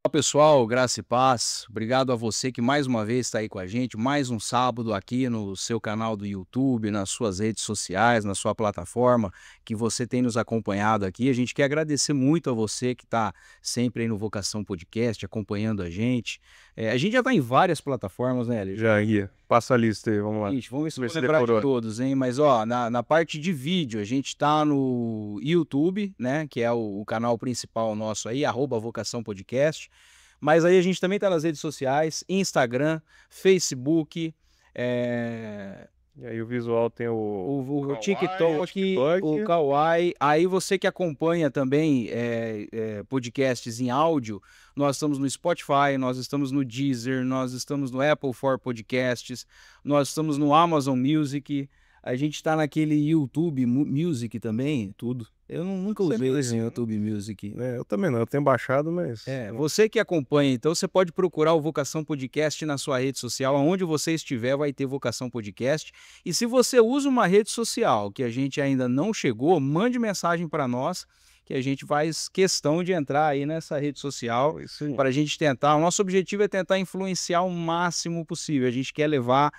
Olá, pessoal, graça e paz. Obrigado a você que mais uma vez está aí com a gente, mais um sábado aqui no seu canal do YouTube, nas suas redes sociais, na sua plataforma, que você tem nos acompanhado aqui. A gente quer agradecer muito a você que está sempre aí no Vocação Podcast, acompanhando a gente. A gente já está em várias plataformas, né, Eli? Já ia. Passa a lista aí, vamos lá. Ixi, vamos ver se eu Vamos vou ver se lembrar de decorou. todos, hein? Mas, ó, na parte de vídeo, a gente tá no YouTube, né? Que é o canal principal nosso aí, @Vocação Podcast. Mas aí a gente também tá nas redes sociais, Instagram, Facebook, E aí o visual tem o Kawaii, TikTok, o TikTok. Kawaii. Aí você que acompanha também podcasts em áudio, nós estamos no Spotify, nós estamos no Deezer, nós estamos no Apple for Podcasts, nós estamos no Amazon Music, a gente está naquele YouTube Music também, tudo. Eu nunca usei esse YouTube Music. Eu também não, eu tenho baixado, mas... Você que acompanha, então você pode procurar o Vocação Podcast na sua rede social, aonde você estiver vai ter Vocação Podcast. E se você usa uma rede social que a gente ainda não chegou, mande mensagem para nós, que a gente faz questão de entrar aí nessa rede social para a gente tentar. O nosso objetivo é tentar influenciar o máximo possível. A gente quer levar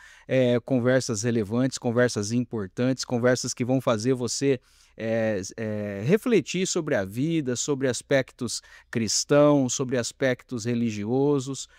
conversas relevantes, conversas importantes, conversas que vão fazer você refletir sobre a vida, sobre aspectos cristãos, sobre aspectos religiosos,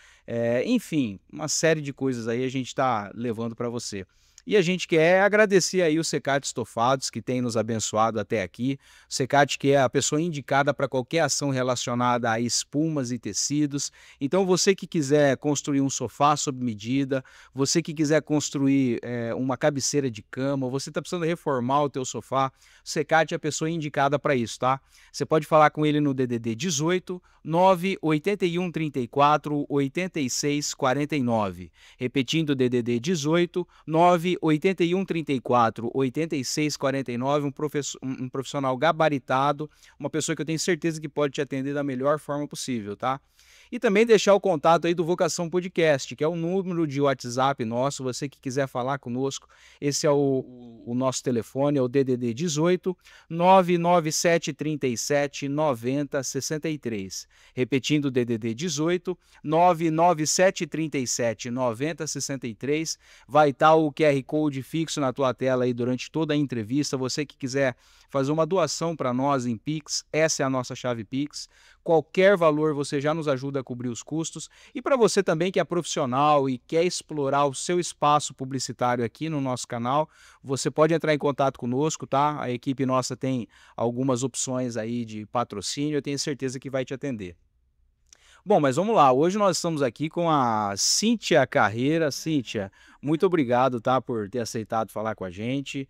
enfim, uma série de coisas aí a gente está levando para você. E a gente quer agradecer aí o Secate Estofados, que tem nos abençoado até aqui. O Secate que é a pessoa indicada para qualquer ação relacionada a espumas e tecidos. Então você que quiser construir um sofá sob medida, você que quiser construir uma cabeceira de cama, você está precisando reformar o teu sofá, o Secate é a pessoa indicada para isso, tá? Você pode falar com ele no DDD 18 981 34 86 49. Repetindo o DDD 18 981 34 86 49, um profissional gabaritado, uma pessoa que eu tenho certeza que pode te atender da melhor forma possível, tá? E também deixar o contato aí do Vocação Podcast, que é o número de WhatsApp nosso, você que quiser falar conosco, esse é o nosso telefone, é o DDD 18 997 37 90 63. Repetindo o DDD 18 997 37 90 63, vai estar o QR Code fixo na tua tela aí durante toda a entrevista. Você que quiser fazer uma doação para nós em Pix, essa é a nossa chave Pix. Qualquer valor você já nos ajuda a cobrir os custos. E para você também que é profissional e quer explorar o seu espaço publicitário aqui no nosso canal, você pode entrar em contato conosco, tá? A equipe nossa tem algumas opções aí de patrocínio, eu tenho certeza que vai te atender. Bom, mas vamos lá. Hoje nós estamos aqui com a Cíntia Carreira. Cíntia, muito obrigado, tá, por ter aceitado falar com a gente.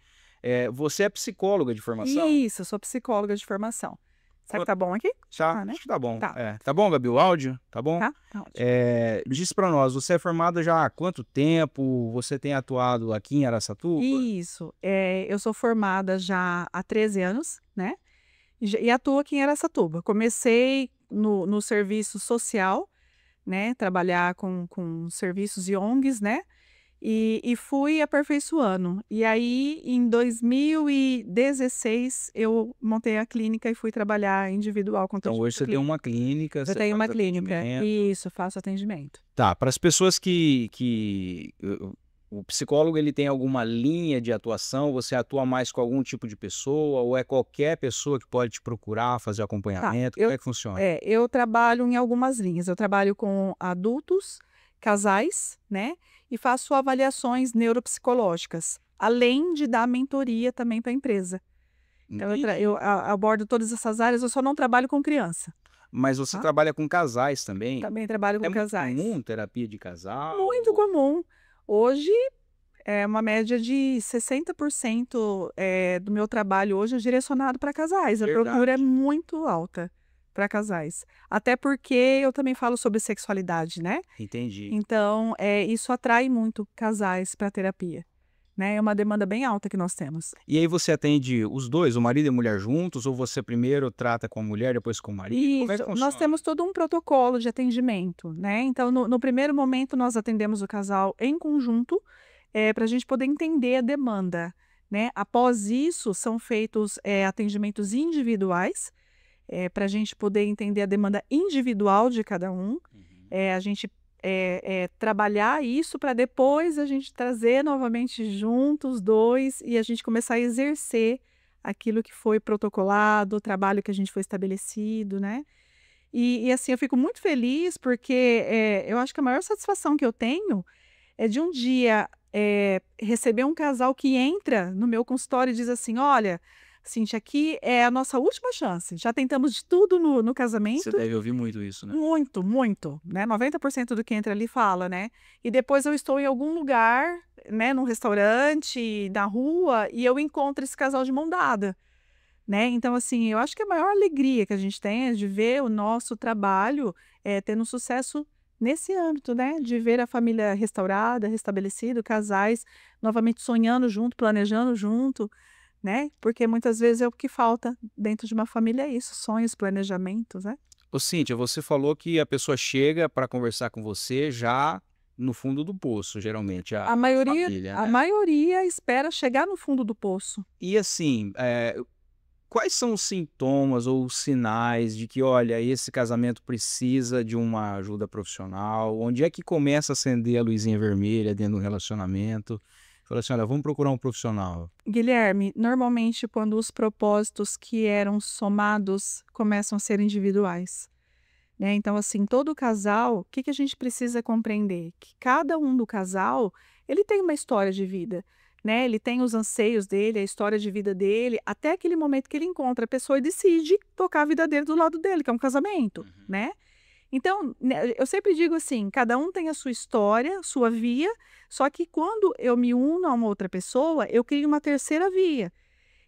Você é psicóloga de formação? Isso, eu sou psicóloga de formação. Será que tá bom aqui? Tá, Né? acho que tá bom. Tá. Tá bom, Gabi, o áudio? Tá bom? Tá ótimo. Diz para nós, você é formada já há quanto tempo? Você tem atuado aqui em Araçatuba? Isso, eu sou formada já há 13 anos, né? E atuo aqui em Araçatuba. Comecei no serviço social, né? Trabalhar com serviços e ONGs, né? E fui aperfeiçoando. E aí, em 2016, eu montei a clínica e fui trabalhar individual com Então hoje você tem uma clínica, Eu você tenho faz uma clínica. atendimento. Isso, faço atendimento. Tá, para as pessoas que o psicólogo ele tem alguma linha de atuação, você atua mais com algum tipo de pessoa ou é qualquer pessoa que pode te procurar, fazer acompanhamento? Como é que funciona? Eu trabalho em algumas linhas. Eu trabalho com adultos, casais, né? E faço avaliações neuropsicológicas, além de dar mentoria também para a empresa. Então, eu abordo todas essas áreas, eu só não trabalho com criança. Mas você trabalha com casais também? Também trabalho com casais. É comum terapia de casal? Muito comum. Hoje, é uma média de 60% do meu trabalho hoje é direcionado para casais. A procura é muito alta para casais. Até porque eu também falo sobre sexualidade, né? Entendi. Então, isso atrai muito casais para terapia. Né? É uma demanda bem alta que nós temos. E aí você atende os dois, o marido e a mulher juntos, ou você primeiro trata com a mulher, depois com o marido? Como é que Isso, funciona? nós temos todo um protocolo de atendimento, né? Então, no primeiro momento, nós atendemos o casal em conjunto, para a gente poder entender a demanda, né? Após isso, são feitos atendimentos individuais, para a gente poder entender a demanda individual de cada um, a gente trabalhar isso para depois a gente trazer novamente juntos os dois e a gente começar a exercer aquilo que foi protocolado, o trabalho que a gente foi estabelecido, né? E assim, eu fico muito feliz porque eu acho que a maior satisfação que eu tenho é de um dia receber um casal que entra no meu consultório e diz assim, olha, Cíntia, aqui é a nossa última chance, já tentamos de tudo no Você casamento. deve ouvir muito isso, né? Muito, muito, né? 90% do que entra ali fala, né? E depois eu estou em algum lugar, né? Num restaurante, na rua, e eu encontro esse casal de mão dada, né? Então, assim, eu acho que a maior alegria que a gente tem é de ver o nosso trabalho tendo sucesso nesse âmbito, né? De ver a família restaurada, restabelecida, casais novamente sonhando junto, planejando junto, né? Porque muitas vezes é o que falta dentro de uma família, é isso, sonhos, planejamentos, né? Ô, Cíntia, você falou que a pessoa chega para conversar com você já no fundo do poço, geralmente, a A maioria, família, a né? maioria espera chegar no fundo do poço. E assim, quais são os sintomas ou os sinais de que, olha, esse casamento precisa de uma ajuda profissional? Onde é que começa a acender a luzinha vermelha dentro do relacionamento? Fala assim, olha, vamos procurar um profissional. Guilherme, normalmente quando os propósitos que eram somados começam a ser individuais, né? Então, assim, todo casal, o que que a gente precisa compreender? Que cada um do casal, ele tem uma história de vida, né? Ele tem os anseios dele, a história de vida dele, até aquele momento que ele encontra a pessoa e decide tocar a vida dele do lado dele, que é um casamento, né? Então, né, eu sempre digo assim, cada um tem a sua história, sua via, só que quando eu me uno a uma outra pessoa, eu crio uma terceira via.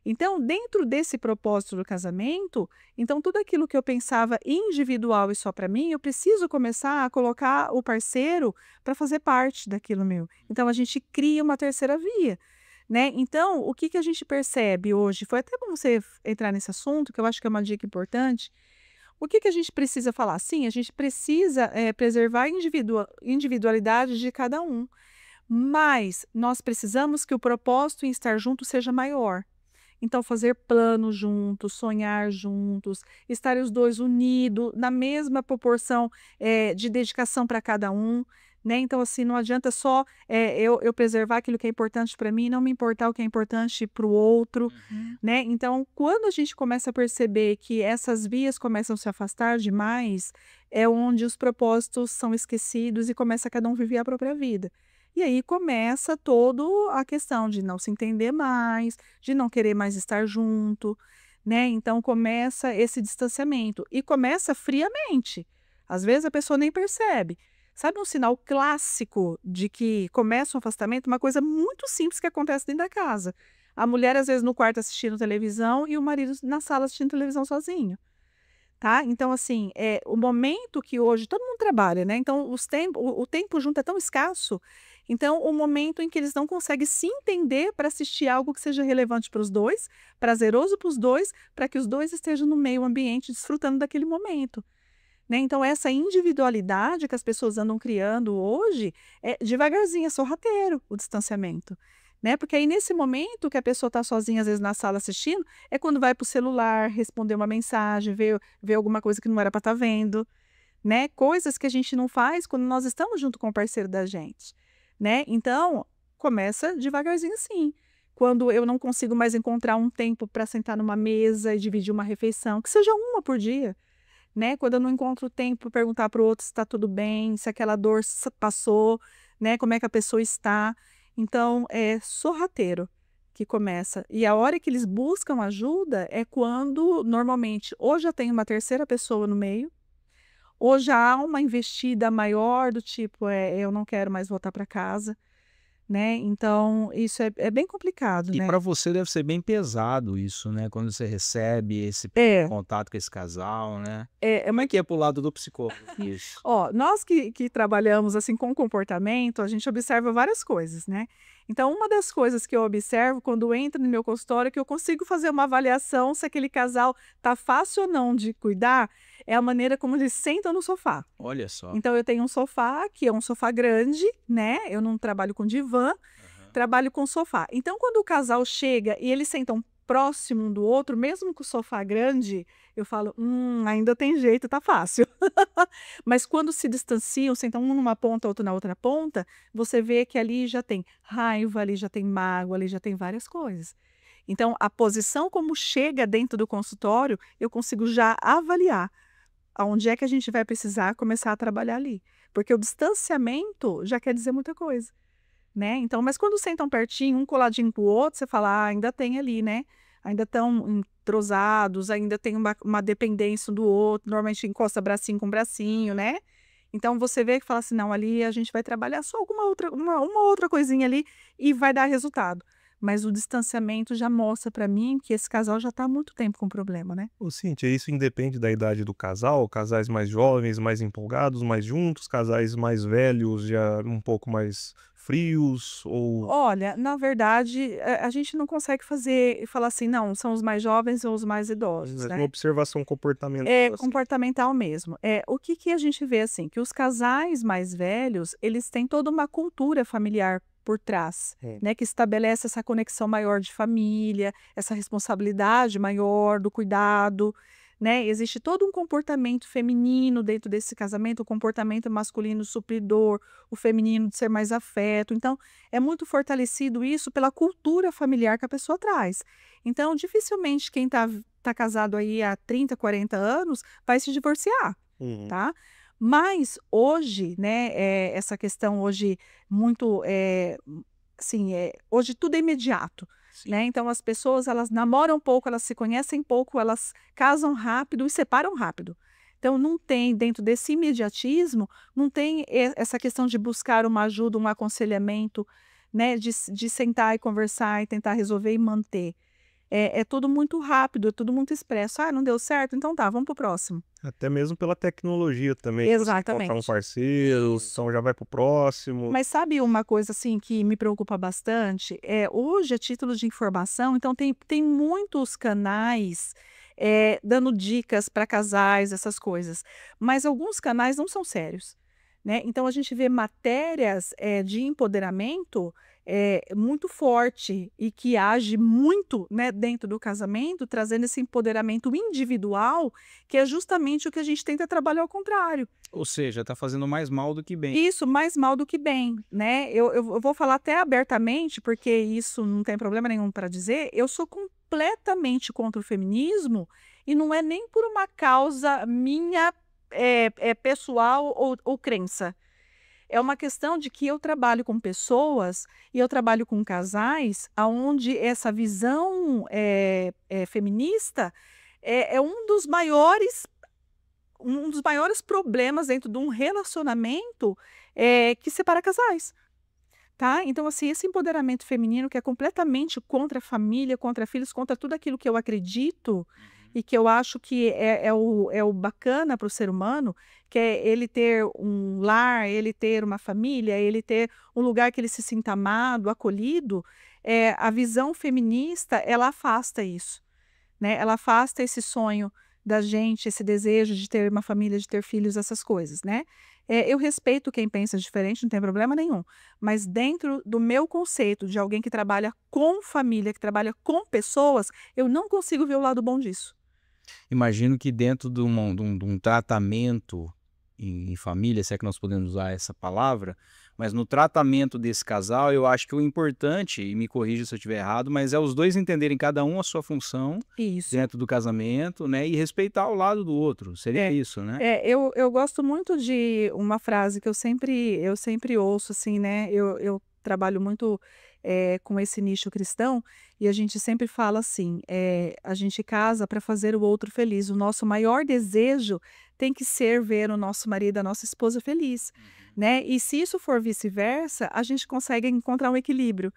Então, dentro desse propósito do casamento, então tudo aquilo que eu pensava individual e só para mim, eu preciso começar a colocar o parceiro para fazer parte daquilo meu. Então, a gente cria uma terceira via, né? Então, o que que a gente percebe hoje? Foi até bom você entrar nesse assunto, que eu acho que é uma dica importante. O que que a gente precisa falar? Sim, a gente precisa preservar a individualidade de cada um, mas nós precisamos que o propósito em estar junto seja maior. Então, fazer planos juntos, sonhar juntos, estar os dois unidos, na mesma proporção de dedicação para cada um, né? Então, assim, não adianta só eu preservar aquilo que é importante para mim e não me importar o que é importante para o outro, né? Então, quando a gente começa a perceber que essas vias começam a se afastar demais, é onde os propósitos são esquecidos e começa cada um viver a própria vida. E aí começa toda a questão de não se entender mais, de não querer mais estar junto, né? Então começa esse distanciamento e começa friamente. Às vezes a pessoa nem percebe. Sabe um sinal clássico de que começa um afastamento? Uma coisa muito simples que acontece dentro da casa. A mulher, às vezes, no quarto assistindo televisão e o marido na sala assistindo televisão sozinho. Tá? Então, assim, o momento que hoje todo mundo trabalha, né? Então, o tempo junto é tão escasso. Então, o momento em que eles não conseguem se entender para assistir algo que seja relevante para os dois, prazeroso para os dois, para que os dois estejam no meio ambiente desfrutando daquele momento. Né? Então, essa individualidade que as pessoas andam criando hoje é devagarzinho, é sorrateiro o distanciamento. Né? Porque aí, nesse momento que a pessoa está sozinha, às vezes na sala assistindo, é quando vai para o celular, responder uma mensagem, ver alguma coisa que não era para estar vendo. Né? Coisas que a gente não faz quando nós estamos junto com o parceiro da gente. Né? Então, começa devagarzinho assim. Quando eu não consigo mais encontrar um tempo para sentar numa mesa e dividir uma refeição, que seja uma por dia. Né? Quando eu não encontro tempo para perguntar para o outro se está tudo bem, se aquela dor passou, né? Como é que a pessoa está. Então, é sorrateiro que começa. E a hora que eles buscam ajuda é quando, normalmente, ou já tem uma terceira pessoa no meio, ou já há uma investida maior do tipo, eu não quero mais voltar para casa, né? Então, isso é bem complicado, E né? para você deve ser bem pesado isso, né? Quando você recebe esse É, contato com esse casal, né? é, Como é que é pro lado do psicólogo isso? Ó, nós que trabalhamos assim com comportamento, a gente observa várias coisas, né? Então, uma das coisas que eu observo quando entro no meu consultório é que eu consigo fazer uma avaliação se aquele casal tá fácil ou não de cuidar, é a maneira como eles sentam no sofá. Olha só. Então, eu tenho um sofá, que é um sofá grande, né? Eu não trabalho com divã, trabalho com sofá. Então, quando o casal chega e eles sentam próximo um do outro, mesmo com o sofá grande, eu falo, ainda tem jeito, tá fácil. Mas quando se distanciam, sentam um numa ponta, outro na outra ponta, você vê que ali já tem raiva, ali já tem mágoa, ali já tem várias coisas. Então, a posição como chega dentro do consultório, eu consigo já avaliar aonde é que a gente vai precisar começar a trabalhar ali. Porque o distanciamento já quer dizer muita coisa, né? Então, mas quando sentam pertinho, um coladinho com o outro, você fala, ainda tem ali, né? Ainda estão entrosados, ainda tem uma dependência um do outro, normalmente encosta bracinho com bracinho, né? Então, você vê que fala assim, não, ali a gente vai trabalhar só uma outra coisinha ali e vai dar resultado. Mas o distanciamento já mostra para mim que esse casal já está há muito tempo com problema, né? Ô, Cíntia, isso independe da idade do casal? Casais mais jovens, mais empolgados, mais juntos, casais mais velhos, já um pouco mais frios, ou... Olha, na verdade, a gente não consegue falar assim, não, são os mais jovens ou os mais idosos, Uma né? observação comportamental, É assim. comportamental mesmo. O que que a gente vê assim, que os casais mais velhos, eles têm toda uma cultura familiar por trás, né, que estabelece essa conexão maior de família, essa responsabilidade maior do cuidado, né? Existe todo um comportamento feminino dentro desse casamento, o comportamento masculino supridor, o feminino de ser mais afeto. Então, é muito fortalecido isso pela cultura familiar que a pessoa traz. Então, dificilmente quem tá casado aí há 30, 40 anos vai se divorciar, Uhum. tá? Mas hoje, né, essa questão hoje muito, assim, hoje tudo é imediato, Sim. né? Então as pessoas elas namoram pouco, elas se conhecem pouco, elas casam rápido e separam rápido. Então não tem dentro desse imediatismo, não tem essa questão de buscar uma ajuda, um aconselhamento, né, de sentar e conversar e tentar resolver e manter. É tudo muito rápido, é tudo muito expresso. Ah, não deu certo? Então tá, vamos pro próximo. Até mesmo pela tecnologia também, você encontrar um Exatamente. parceiro, então já vai pro próximo. Mas sabe uma coisa assim que me preocupa bastante? Hoje, a título de informação, então tem muitos canais dando dicas para casais, essas coisas. Mas alguns canais não são sérios, né? Então a gente vê matérias de empoderamento muito forte e que age muito, né, dentro do casamento, trazendo esse empoderamento individual, que é justamente o que a gente tenta trabalhar ao contrário. Ou seja, tá fazendo mais mal do que bem. Isso, mais mal do que bem, né? Eu vou falar até abertamente, porque isso não tem problema nenhum para dizer, eu sou completamente contra o feminismo e não é nem por uma causa minha pessoal ou crença. É uma questão de que eu trabalho com pessoas e eu trabalho com casais onde essa visão feminista é um dos maiores problemas dentro de um relacionamento que separa casais, tá? Então, assim, esse empoderamento feminino que é completamente contra a família, contra filhos, contra tudo aquilo que eu acredito e que eu acho que é o bacana para o ser humano, que é ele ter um lar, ele ter uma família, ele ter um lugar que ele se sinta amado, acolhido, a visão feminista, ela afasta isso, né? Ela afasta esse sonho da gente, esse desejo de ter uma família, de ter filhos, essas coisas, né? Eu respeito quem pensa diferente, não tem problema nenhum, mas dentro do meu conceito de alguém que trabalha com família, que trabalha com pessoas, eu não consigo ver o lado bom disso. Imagino que dentro de um tratamento em família, se é que nós podemos usar essa palavra, mas no tratamento desse casal, eu acho que o importante, e me corrija se eu estiver errado, mas é os dois entenderem cada um a sua função Isso. dentro do casamento, né, e respeitar o lado do outro. Seria isso, né? Eu gosto muito de uma frase que eu sempre ouço, assim, né? Eu trabalho muito com esse nicho cristão e a gente sempre fala assim: a gente casa para fazer o outro feliz. O nosso maior desejo tem que ser ver o nosso marido, a nossa esposa feliz, né? E se isso for vice-versa, a gente consegue encontrar um equilíbrio,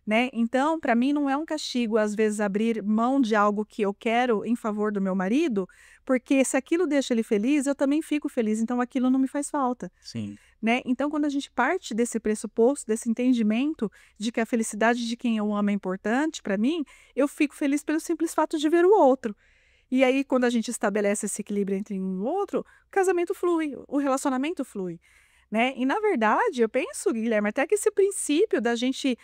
né? Então, para mim, não é um castigo, às vezes, abrir mão de algo que eu quero em favor do meu marido, porque se aquilo deixa ele feliz, eu também fico feliz, então aquilo não me faz falta, Sim. né? Então, quando a gente parte desse pressuposto, desse entendimento de que a felicidade de quem eu amo é importante para mim, eu fico feliz pelo simples fato de ver o outro. E aí, quando a gente estabelece esse equilíbrio entre um e o outro, o casamento flui, o relacionamento flui. né? E, na verdade, eu penso, Guilherme, até que esse princípio da gente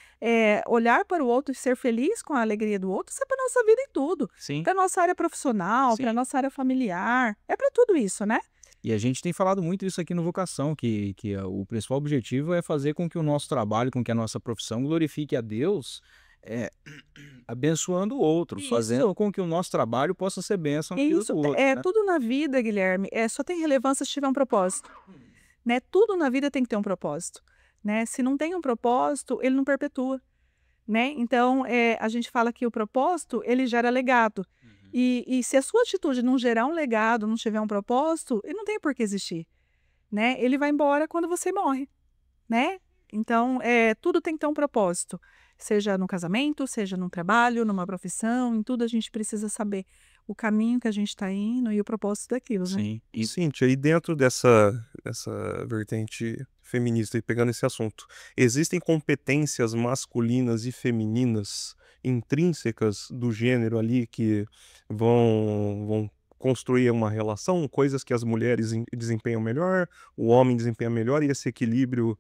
olhar para o outro e ser feliz com a alegria do outro, isso é para nossa vida em tudo. Sim, Para nossa área profissional, para sim. nossa área familiar, é para tudo isso, né? E a gente tem falado muito isso aqui no Vocação, que o principal objetivo é fazer com que o nosso trabalho, com que a nossa profissão glorifique a Deus, eh, abençoando o outro, fazendo Isso, com que o nosso trabalho possa ser bênção na vida do isso. outro, É né? tudo na vida, Guilherme, só tem relevância se tiver um propósito, né? Tudo na vida tem que ter um propósito, né? Se não tem um propósito, ele não perpetua, né? Então, a gente fala que o propósito, ele gera legado. Uhum. E se a sua atitude não gerar um legado, não tiver um propósito, ele não tem por que existir, né? Ele vai embora quando você morre, né? Então, tudo tem que ter um propósito, seja no casamento, seja no trabalho, numa profissão, em tudo a gente precisa saber o caminho que a gente está indo e o propósito daquilo, né? Sim. E Cíntia, e dentro dessa vertente feminista, e pegando esse assunto, existem competências masculinas e femininas intrínsecas do gênero ali que vão construir uma relação, coisas que as mulheres desempenham melhor, o homem desempenha melhor, e esse equilíbrio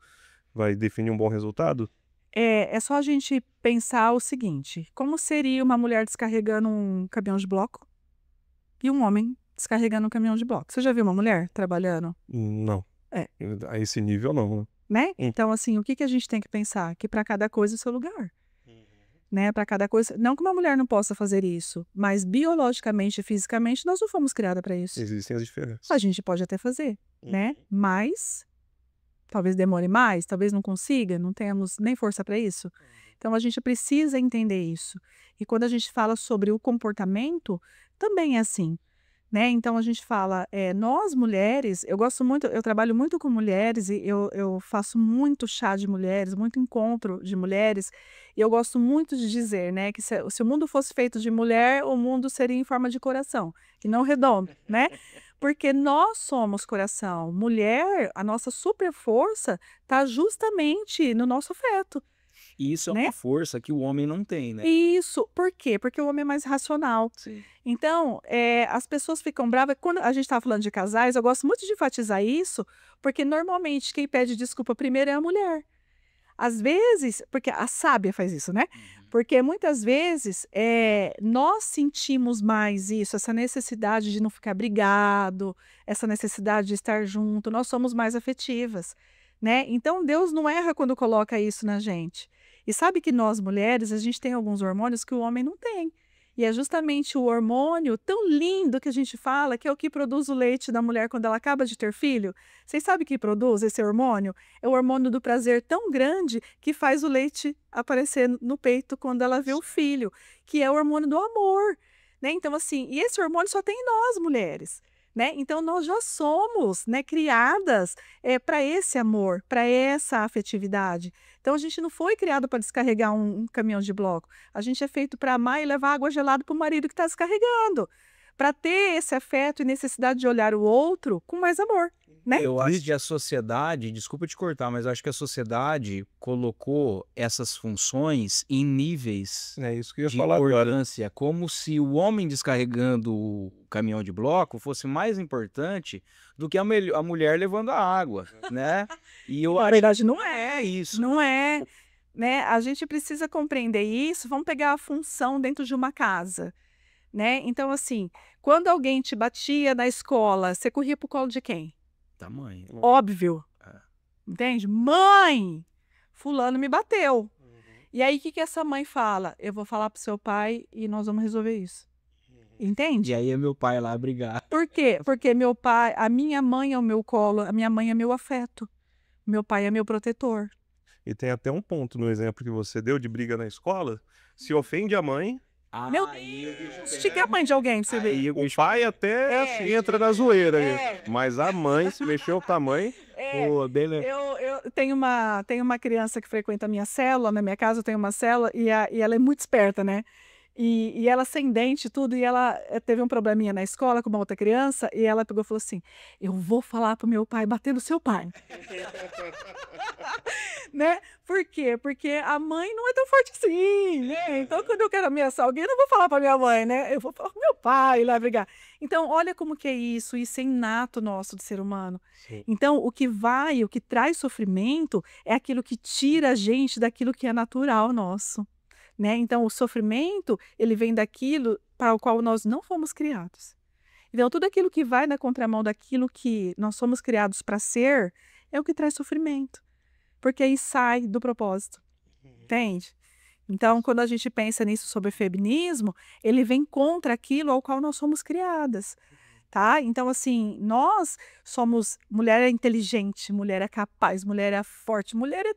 vai definir um bom resultado? É só a gente pensar o seguinte: como seria uma mulher descarregando um caminhão de bloco e um homem descarregando um caminhão de bloco? Você já viu uma mulher trabalhando? Não. É. A esse nível, não, né? Né? Hum. Então, assim, o que que a gente tem que pensar? Que para cada coisa o seu lugar, né? Para cada coisa. Não que uma mulher não possa fazer isso, mas biologicamente e fisicamente nós não fomos criadas para isso. Existem as diferenças. A gente pode até fazer, né? Mas talvez demore mais, talvez não consiga, não tenhamos nem força para isso. Então a gente precisa entender isso. E quando a gente fala sobre o comportamento, também é assim, né? Então a gente fala, nós mulheres, eu gosto muito, eu trabalho muito com mulheres e eu faço muito chá de mulheres, muito encontro de mulheres, e eu gosto muito de dizer, né, que se o mundo fosse feito de mulher, o mundo seria em forma de coração, e não redondo, né? Porque nós somos coração. Mulher, a nossa super força está justamente no nosso afeto, E isso é né? uma força que o homem não tem, né? Isso, por quê? Porque o homem é mais racional. Sim. Então, as pessoas ficam bravas. Quando a gente está falando de casais, eu gosto muito de enfatizar isso, porque normalmente quem pede desculpa primeiro é a mulher. Às vezes, porque a sábia faz isso, né? Porque muitas vezes nós sentimos mais isso, essa necessidade de não ficar brigado, essa necessidade de estar junto, nós somos mais afetivas, né? Então Deus não erra quando coloca isso na gente. E sabe que nós mulheres, a gente tem alguns hormônios que o homem não tem. E é justamente o hormônio tão lindo que a gente fala, que é o que produz o leite da mulher quando ela acaba de ter filho. Vocês sabem o que produz esse hormônio? É o hormônio do prazer tão grande que faz o leite aparecer no peito quando ela vê o filho, que é o hormônio do amor, né? Então, assim, e esse hormônio só tem em nós, mulheres, né? Então, nós já somos, né, criadas para esse amor, para essa afetividade. Então, a gente não foi criado para descarregar um caminhão de bloco. A gente é feito para amar e levar água gelada para o marido que está descarregando, para ter esse afeto e necessidade de olhar o outro com mais amor, né? Eu acho que a sociedade, desculpa te cortar, mas eu acho que a sociedade colocou essas funções em níveis É isso que eu ia de falar agora. importância, como se o homem descarregando o caminhão de bloco fosse mais importante do que a mulher levando a água, né? E eu Na acho verdade, que não não é. é isso. Não é, né? A gente precisa compreender isso. Vamos pegar a função dentro de uma casa, né? Então, assim, quando alguém te batia na escola, você corria pro colo de quem? Tamanho. Óbvio, É. entende? Mãe, fulano me bateu. E aí, o que que essa mãe fala? Eu vou falar pro seu pai e nós vamos resolver isso. Entende? E aí é meu pai lá brigar. Por quê? Porque meu pai, a minha mãe é o meu colo, a minha mãe é meu afeto. Meu pai é meu protetor. E tem até um ponto no exemplo que você deu de briga na escola. Se ofende a mãe, Meu Deus, estica a mãe de alguém pra você ver. e o pai até assim, entra na zoeira. Mas a mãe, se mexeu com a mãe, Pô, bem legal. Eu tenho uma criança que frequenta a minha célula, na minha casa eu tenho uma célula, e ela é muito esperta, né? E ela sem dente e tudo, e ela teve um probleminha na escola com uma outra criança, e ela pegou e falou assim: eu vou falar pro meu pai bater no seu pai. né? Por quê? Porque a mãe não é tão forte assim, né? Então, quando eu quero ameaçar alguém, eu não vou falar para minha mãe, né? Eu vou falar com meu pai lá brigar. Então, olha como que é isso é inato nosso do ser humano. Sim. Então, o que traz sofrimento é aquilo que tira a gente daquilo que é natural nosso, né? Então, o sofrimento, ele vem daquilo para o qual nós não fomos criados. Então, tudo aquilo que vai na contramão daquilo que nós somos criados para ser, é o que traz sofrimento. Porque aí sai do propósito, entende? Então, quando a gente pensa nisso sobre feminismo, ele vem contra aquilo ao qual nós somos criadas, tá? Então, assim, nós somos... Mulher é inteligente, mulher é capaz, mulher é forte, mulher é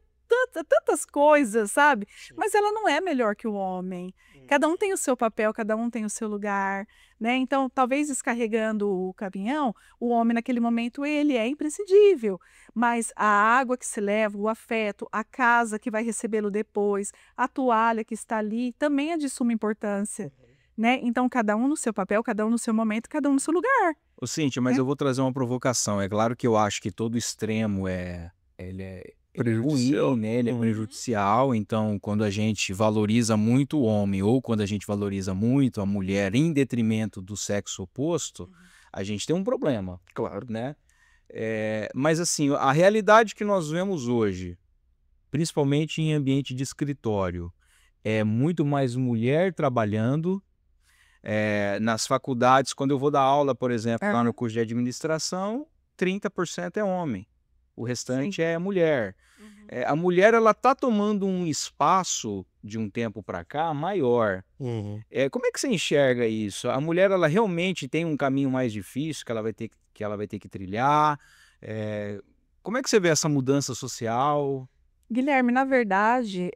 tantas coisas, sabe? Mas ela não é melhor que o homem. Cada um tem o seu papel, cada um tem o seu lugar, né? Então, talvez descarregando o caminhão, o homem naquele momento ele é imprescindível, mas a água que se leva, o afeto, a casa que vai recebê-lo depois, a toalha que está ali, também é de suma importância, né? Então, cada um no seu papel, cada um no seu momento, cada um no seu lugar. Ô, Cíntia, mas É. eu vou trazer uma provocação. É claro que eu acho que todo extremo ele é ruim, né? Ele é prejudicial. Então, quando a gente valoriza muito o homem ou quando a gente valoriza muito a mulher em detrimento do sexo oposto, a gente tem um problema, Claro. né? Mas assim, a realidade que nós vemos hoje, principalmente em ambiente de escritório, é muito mais mulher trabalhando. Nas faculdades, quando eu vou dar aula, por exemplo, lá no curso de administração, 30% é homem, o restante é mulher. A mulher, ela tá tomando um espaço de um tempo para cá maior. Como é que você enxerga isso? A mulher, ela realmente tem um caminho mais difícil que ela vai ter que trilhar? Como é que você vê essa mudança social? Guilherme, na verdade,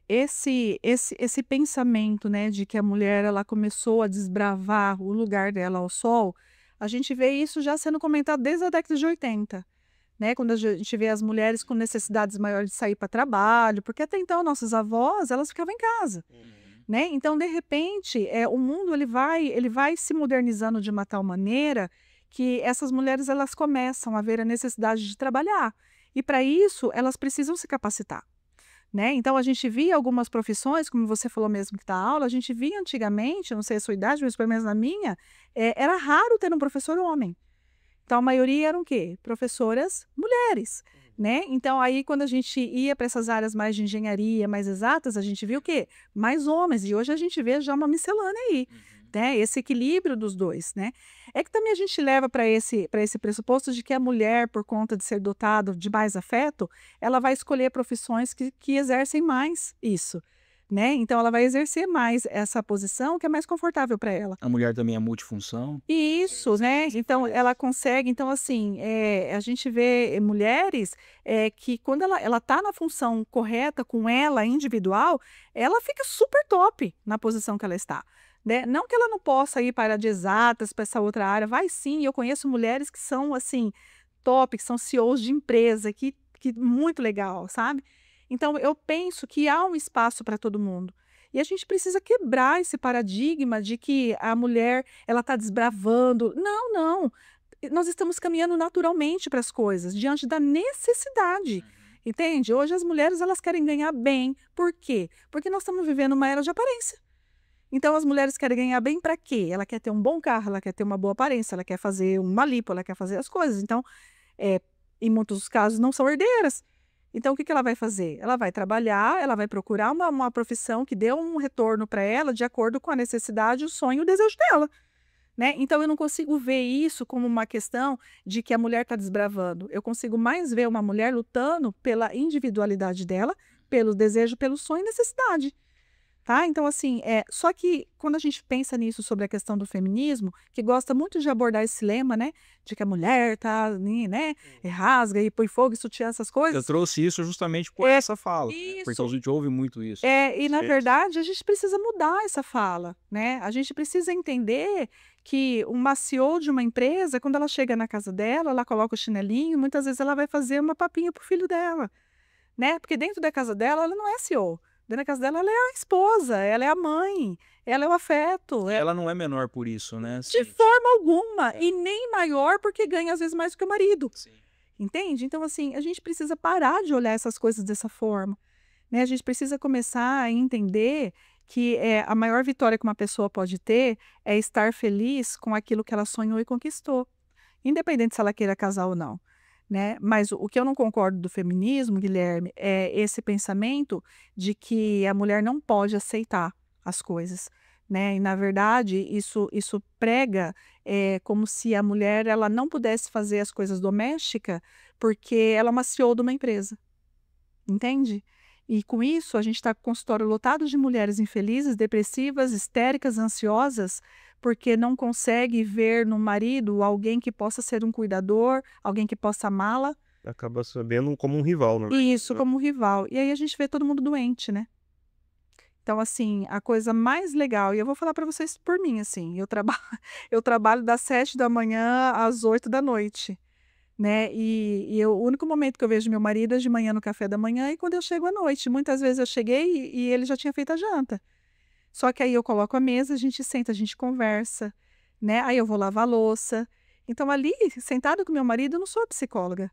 esse pensamento, né, de que a mulher ela começou a desbravar o lugar dela ao sol, a gente vê isso já sendo comentado desde a década de 80, né, quando a gente vê as mulheres com necessidades maiores de sair para trabalho, porque até então nossas avós, elas ficavam em casa, né? Então, de repente, o mundo ele vai se modernizando de uma tal maneira que essas mulheres elas começam a ver a necessidade de trabalhar. E para isso, elas precisam se capacitar, né? Então, a gente via algumas profissões, como você falou mesmo que dá aula, a gente via antigamente, não sei a sua idade, mas pelo menos na minha, era raro ter um professor homem. Então, a maioria eram o quê? Professoras mulheres, né? Então, aí, quando a gente ia para essas áreas mais de engenharia, mais exatas, a gente viu o quê? Mais homens. E hoje a gente vê já uma miscelânea aí, né? Esse equilíbrio dos dois, né? É que também a gente leva para esse pressuposto de que a mulher, por conta de ser dotada de mais afeto, ela vai escolher profissões que exercem mais isso, né? Então, ela vai exercer mais essa posição que é mais confortável para ela. A mulher também é multifunção? Isso, né? Então, ela consegue. Então, assim, a gente vê mulheres que, quando ela está na função correta, com ela individual, ela fica super top na posição que ela está, né? Não que ela não possa ir para a área de exatas, para essa outra área, vai sim. Eu conheço mulheres que são, assim, top, que são CEOs de empresa, que muito legal, sabe? Então, eu penso que há um espaço para todo mundo. E a gente precisa quebrar esse paradigma de que a mulher ela está desbravando. Não, não. Nós estamos caminhando naturalmente para as coisas, diante da necessidade. Entende? Hoje as mulheres elas querem ganhar bem. Por quê? Porque nós estamos vivendo uma era de aparência. Então, as mulheres querem ganhar bem para quê? Ela quer ter um bom carro, ela quer ter uma boa aparência, ela quer fazer uma lipo, ela quer fazer as coisas. Então, em muitos casos, não são herdeiras. Então, o que ela vai fazer? Ela vai trabalhar, ela vai procurar uma profissão que dê um retorno para ela de acordo com a necessidade, o sonho e o desejo dela, né? Então, eu não consigo ver isso como uma questão de que a mulher está desbravando. Eu consigo mais ver uma mulher lutando pela individualidade dela, pelo desejo, pelo sonho e necessidade. Tá? Então, assim, só que quando a gente pensa nisso sobre a questão do feminismo, que gosta muito de abordar esse lema, né, de que a mulher tá, né, rasga e põe fogo e sutiã, essas Eu coisas. trouxe isso justamente por essa fala, porque Isso. a gente ouve muito isso. E na verdade a gente precisa mudar essa fala, né? A gente precisa entender que uma CEO de uma empresa, quando ela chega na casa dela, ela coloca o chinelinho, muitas vezes ela vai fazer uma papinha pro filho dela, né? Porque dentro da casa dela, ela não é CEO. Dentro da casa dela, ela é a esposa, ela é a mãe, ela é o afeto. Ela não é menor por isso, né? De forma alguma, e nem maior porque ganha às vezes mais do que o marido. Sim. Entende? Então, assim, a gente precisa parar de olhar essas coisas dessa forma, né? A gente precisa começar a entender que a maior vitória que uma pessoa pode ter é estar feliz com aquilo que ela sonhou e conquistou, independente se ela queira casar ou não, né? Mas o que eu não concordo do feminismo, Guilherme, é esse pensamento de que a mulher não pode aceitar as coisas, né? E, na verdade, isso prega como se a mulher ela não pudesse fazer as coisas domésticas porque ela é uma CEO de uma empresa, entende? E com isso, a gente está com o consultório lotado de mulheres infelizes, depressivas, histéricas, ansiosas, porque não consegue ver no marido alguém que possa ser um cuidador, alguém que possa amá-la. Acaba sabendo como um rival, na verdade, E isso né? como um rival. E aí a gente vê todo mundo doente, né? Então, assim, a coisa mais legal, e eu vou falar para vocês por mim, assim, eu trabalho das 7 da manhã às 8 da noite, né? O único momento que eu vejo meu marido é de manhã no café da manhã e quando eu chego à noite. Muitas vezes eu cheguei e ele já tinha feito a janta. Só que aí eu coloco a mesa, a gente senta, a gente conversa, né? Aí eu vou lavar a louça. Então, ali, sentado com meu marido, eu não sou a psicóloga.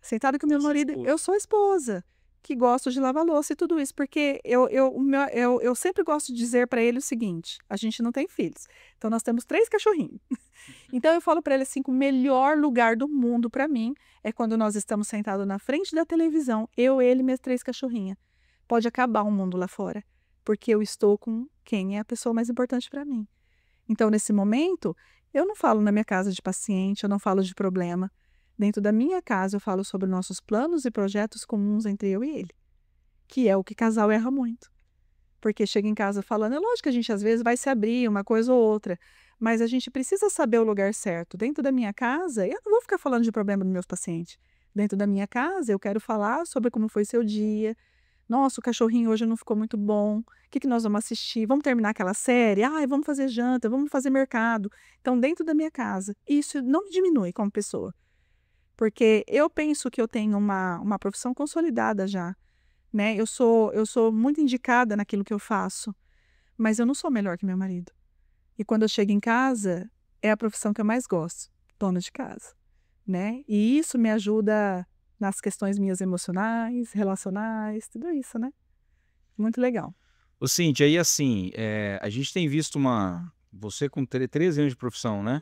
Sentado com meu marido, eu sou a esposa, que gosto de lavar louça e tudo isso, porque eu sempre gosto de dizer para ele o seguinte: a gente não tem filhos, então nós temos 3 cachorrinhos. Então eu falo para ele assim, que o melhor lugar do mundo para mim é quando nós estamos sentados na frente da televisão, eu, ele e minhas 3 cachorrinhas. Pode acabar o mundo lá fora, porque eu estou com quem é a pessoa mais importante para mim. Então, nesse momento, eu não falo na minha casa de paciente, eu não falo de problema. Dentro da minha casa, eu falo sobre nossos planos e projetos comuns entre eu e ele, que é o que casal erra muito. Porque chega em casa falando, é lógico que a gente às vezes vai se abrir uma coisa ou outra, mas a gente precisa saber o lugar certo. Dentro da minha casa, eu não vou ficar falando de problema dos meus pacientes. Dentro da minha casa, eu quero falar sobre como foi seu dia. Nossa, o cachorrinho hoje não ficou muito bom. O que que nós vamos assistir? Vamos terminar aquela série? Ai, vamos fazer janta, vamos fazer mercado. Então, dentro da minha casa, isso não me diminui como pessoa. Porque eu penso que eu tenho uma profissão consolidada já, né? Eu sou muito indicada naquilo que eu faço, mas eu não sou melhor que meu marido. E quando eu chego em casa, é a profissão que eu mais gosto, dona de casa, né? E isso me ajuda nas questões minhas emocionais, relacionais, tudo isso, né? Muito legal. Ô, Cíntia, e assim, a gente tem visto você com 13 anos de profissão, né?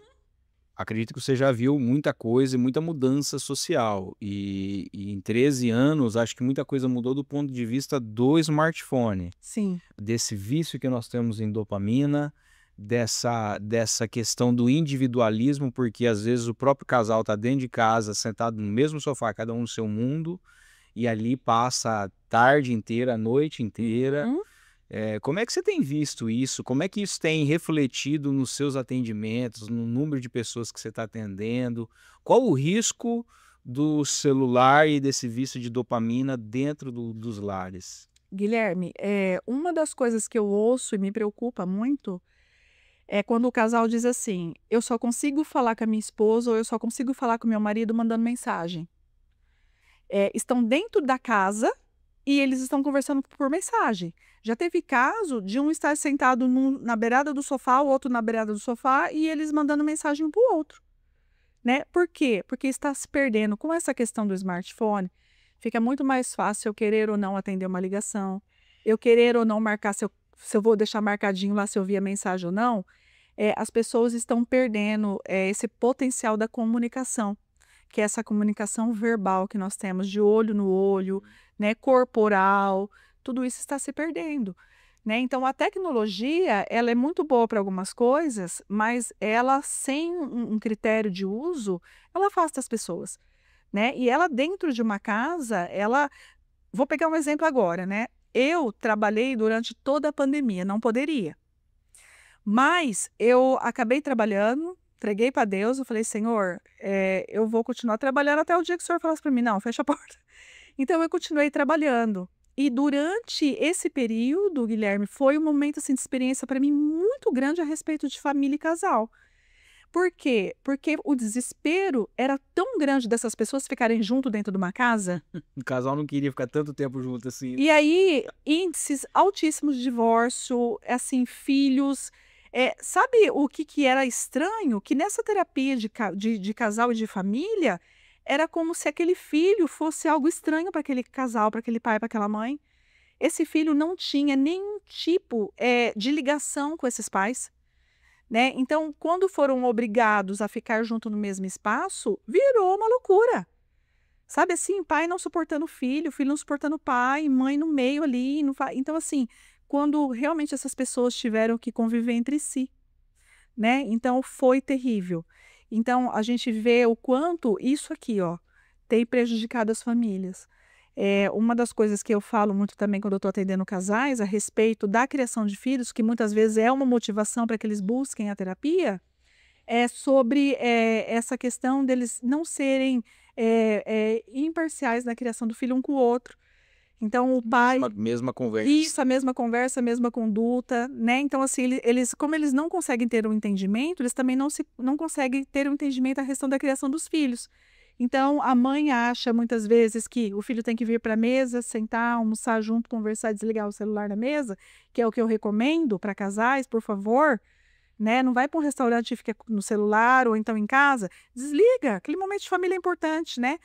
Acredito que você já viu muita coisa e muita mudança social. E em 13 anos, acho que muita coisa mudou do ponto de vista do smartphone, Sim, desse vício que nós temos em dopamina, dessa questão do individualismo, porque às vezes o próprio casal está dentro de casa, sentado no mesmo sofá, cada um no seu mundo, e ali passa a tarde inteira, a noite inteira. Hum? Como é que você tem visto isso? Como é que isso tem refletido nos seus atendimentos, no número de pessoas que você está atendendo? Qual o risco do celular e desse vício de dopamina dentro dos lares? Guilherme, uma das coisas que eu ouço e me preocupa muito é quando o casal diz assim: eu só consigo falar com a minha esposa ou eu só consigo falar com meu marido mandando mensagem. Estão dentro da casa e eles estão conversando por mensagem. Já teve caso de um estar sentado na beirada do sofá, o outro na beirada do sofá, e eles mandando mensagem um para o outro, né? Por quê? Porque está se perdendo. Com essa questão do smartphone, fica muito mais fácil eu querer ou não atender uma ligação, eu querer ou não marcar se eu vou deixar marcadinho lá se eu vi a mensagem ou não. As pessoas estão perdendo esse potencial da comunicação, que é essa comunicação verbal que nós temos de olho no olho, né, corporal, tudo isso está se perdendo, né? Então a tecnologia, ela é muito boa para algumas coisas, mas ela sem um critério de uso, ela afasta as pessoas, né? E ela dentro de uma casa, vou pegar um exemplo agora, né? Eu trabalhei durante toda a pandemia, não poderia. Mas eu acabei trabalhando, entreguei para Deus, eu falei, Senhor, eu vou continuar trabalhando até o dia que o Senhor falasse para mim, não, fecha a porta. Então eu continuei trabalhando. E durante esse período, Guilherme, foi um momento assim, de experiência para mim muito grande a respeito de família e casal. Por quê? Porque o desespero era tão grande dessas pessoas ficarem junto dentro de uma casa. O casal não queria ficar tanto tempo junto assim. E aí, índices altíssimos de divórcio, assim, filhos. Sabe o que era estranho? Que nessa terapia de casal e de família, era como se aquele filho fosse algo estranho para aquele casal, para aquele pai, para aquela mãe. Esse filho não tinha nenhum tipo de ligação com esses pais, né? Então, quando foram obrigados a ficar junto no mesmo espaço, virou uma loucura. Sabe assim, pai não suportando filho não suportando pai, mãe no meio ali. Então, assim, quando realmente essas pessoas tiveram que conviver entre si, né? Então, foi terrível. Então, a gente vê o quanto isso aqui, ó, tem prejudicado as famílias. Uma das coisas que eu falo muito também quando eu estou atendendo casais a respeito da criação de filhos, que muitas vezes é uma motivação para que eles busquem a terapia, é sobre essa questão deles não serem imparciais na criação do filho um com o outro. Então, o pai. Mesma conversa. Isso, a mesma conversa, a mesma conduta, né? Então, assim, como eles não conseguem ter um entendimento, eles também não conseguem ter um entendimento a questão da criação dos filhos. Então, a mãe acha muitas vezes que o filho tem que vir para a mesa, sentar, almoçar junto, conversar, desligar o celular na mesa, que é o que eu recomendo para casais, por favor, né? Não vai para um restaurante e fica no celular ou então em casa, desliga, aquele momento de família é importante, né?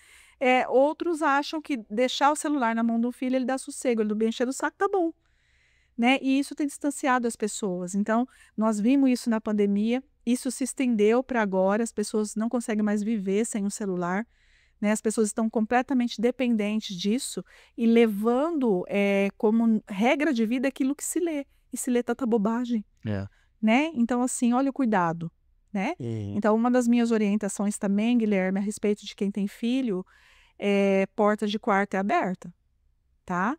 Outros acham que deixar o celular na mão do filho, ele dá sossego, ele não encher do saco, tá bom, né? E isso tem distanciado as pessoas. Então, nós vimos isso na pandemia, isso se estendeu para agora, as pessoas não conseguem mais viver sem o celular, né? As pessoas estão completamente dependentes disso e levando como regra de vida aquilo que se lê. E se lê tanta bobagem, né? Então, assim, olha o cuidado, né? Então, uma das minhas orientações também, Guilherme, a respeito de quem tem filho, porta de quarto é aberta, tá?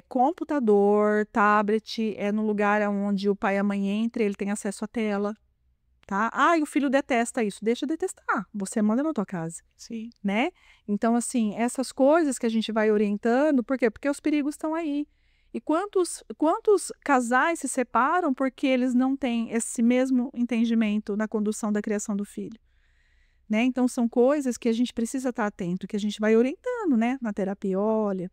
Computador, tablet, no lugar onde o pai e a mãe entram, ele tem acesso à tela, tá? E o filho detesta isso. Deixa de detestar. Você manda na tua casa. Sim. Né? Então, assim, essas coisas que a gente vai orientando, por quê? Porque os perigos estão aí. E quantos casais se separam porque eles não têm esse mesmo entendimento na condução da criação do filho? Né? Então, são coisas que a gente precisa estar atento, que a gente vai orientando, né? Na terapia, olha,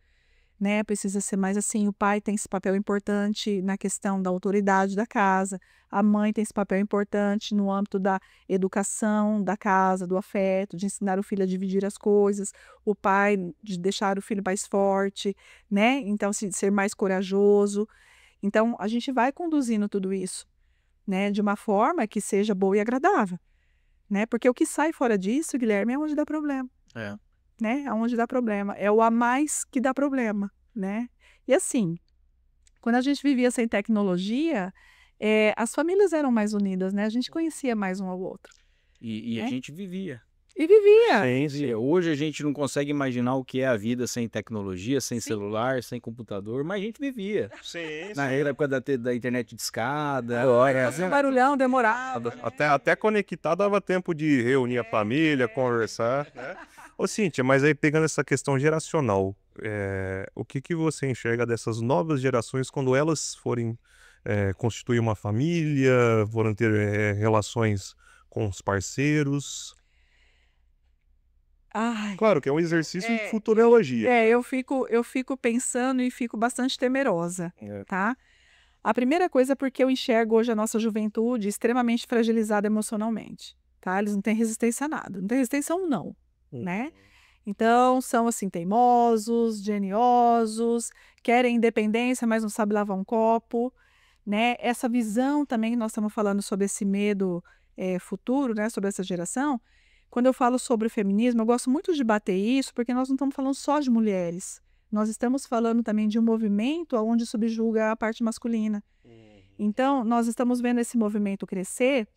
né? Precisa ser mais assim, o pai tem esse papel importante na questão da autoridade da casa, a mãe tem esse papel importante no âmbito da educação da casa, do afeto, de ensinar o filho a dividir as coisas, o pai de deixar o filho mais forte, né? Então, ser mais corajoso. Então, a gente vai conduzindo tudo isso, né? De uma forma que seja boa e agradável, né? Porque o que sai fora disso, Guilherme, é onde dá problema. Né? É onde dá problema. É o a mais que dá problema, né? E assim, quando a gente vivia sem tecnologia, as famílias eram mais unidas, né? A gente conhecia mais um ao outro. E a gente vivia. E vivia. Sim. Hoje a gente não consegue imaginar o que é a vida sem tecnologia, sem celular, sem computador, mas a gente vivia. Sim. Na época da internet de escada. Agora, Um barulhão demorava. Até conectar dava tempo de reunir a família, conversar, né? Ô, Cíntia, mas aí pegando essa questão geracional, o que você enxerga dessas novas gerações quando elas forem constituir uma família, forem ter relações com os parceiros? Claro que é um exercício de futurologia. Eu fico pensando e fico bastante temerosa, tá? A primeira coisa é porque eu enxergo hoje a nossa juventude extremamente fragilizada emocionalmente, tá? Eles não têm resistência a nada, não têm resistência a um não, né? Então, são assim, teimosos, geniosos, querem independência, mas não sabem lavar um copo, né? Essa visão também, nós estamos falando sobre esse medo futuro, né? Sobre essa geração. Quando eu falo sobre o feminismo, eu gosto muito de bater isso, porque nós não estamos falando só de mulheres. Nós estamos falando também de um movimento onde subjuga a parte masculina. Então, nós estamos vendo esse movimento crescer.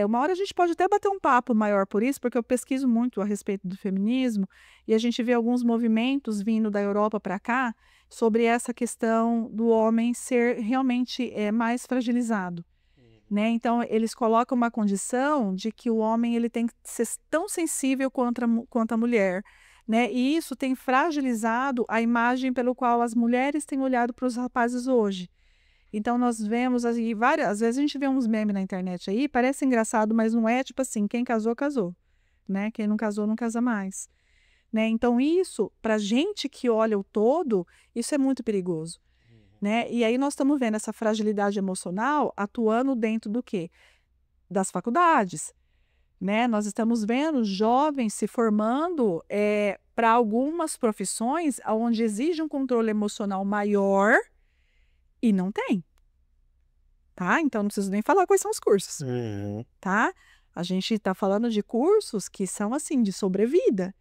Uma hora a gente pode até bater um papo maior por isso, porque eu pesquiso muito a respeito do feminismo, e a gente vê alguns movimentos vindo da Europa para cá sobre essa questão do homem ser realmente mais fragilizado. Né? Então, eles colocam uma condição de que o homem ele tem que ser tão sensível quanto a mulher. Né? E isso tem fragilizado a imagem pelo qual as mulheres têm olhado para os rapazes hoje. Então, nós vemos, assim, às vezes a gente vê uns memes na internet aí, parece engraçado, mas não é tipo assim, quem casou, casou. Né? Quem não casou, não casa mais. Né? Então, isso, para a gente que olha o todo, isso é muito perigoso. Né? E aí nós estamos vendo essa fragilidade emocional atuando dentro do quê? Das faculdades. né? Nós estamos vendo jovens se formando para algumas profissões onde exige um controle emocional maior e não tem, tá? Então não preciso nem falar quais são os cursos, tá? A gente está falando de cursos que são assim, de sobrevida.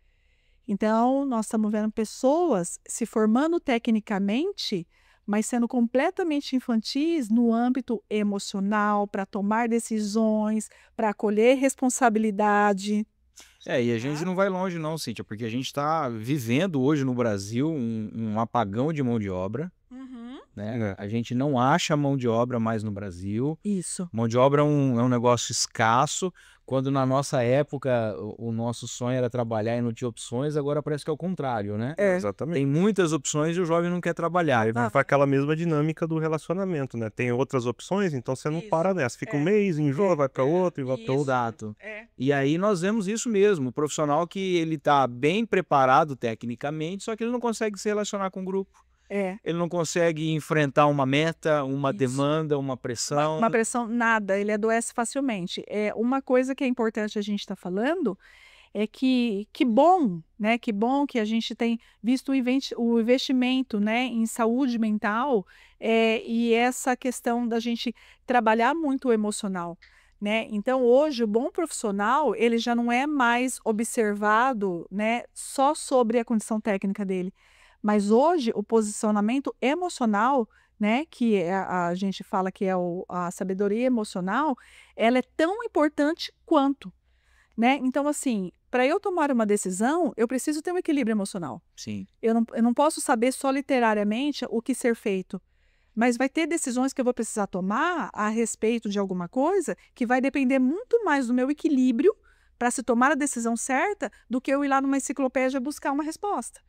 Então, nós estamos vendo pessoas se formando tecnicamente, mas sendo completamente infantis no âmbito emocional, para tomar decisões, para acolher responsabilidade. E a gente não vai longe não, Cíntia, porque a gente está vivendo hoje no Brasil um apagão de mão de obra, né? A gente não acha mão de obra mais no Brasil. Isso. Mão de obra é um negócio escasso, quando na nossa época o nosso sonho era trabalhar e não tinha opções, agora parece que é o contrário, né? Exatamente. Tem muitas opções e o jovem não quer trabalhar. Aí vai para aquela mesma dinâmica do relacionamento, né? Tem outras opções, então você não para nessa. Fica um mês, enjoa, vai para outro e vai para outro. Exato. E aí nós vemos isso mesmo, o profissional que ele está bem preparado tecnicamente, só que ele não consegue se relacionar com o grupo. Ele não consegue enfrentar uma meta, uma demanda, uma pressão. Uma pressão, nada, ele adoece facilmente. Uma coisa que é importante a gente estar falando é que bom, né? Que bom que a gente tem visto o investimento, né, em saúde mental e essa questão da gente trabalhar muito o emocional, né? Então, hoje, o bom profissional, ele já não é mais observado, né, só sobre a condição técnica dele. Mas hoje, o posicionamento emocional, né, que a gente fala que é a sabedoria emocional, ela é tão importante quanto, né? Então, assim, para eu tomar uma decisão, eu preciso ter um equilíbrio emocional. Sim. Eu não posso saber só literariamente o que ser feito, mas vai ter decisões que eu vou precisar tomar a respeito de alguma coisa que vai depender muito mais do meu equilíbrio para se tomar a decisão certa do que eu ir lá numa enciclopédia buscar uma resposta.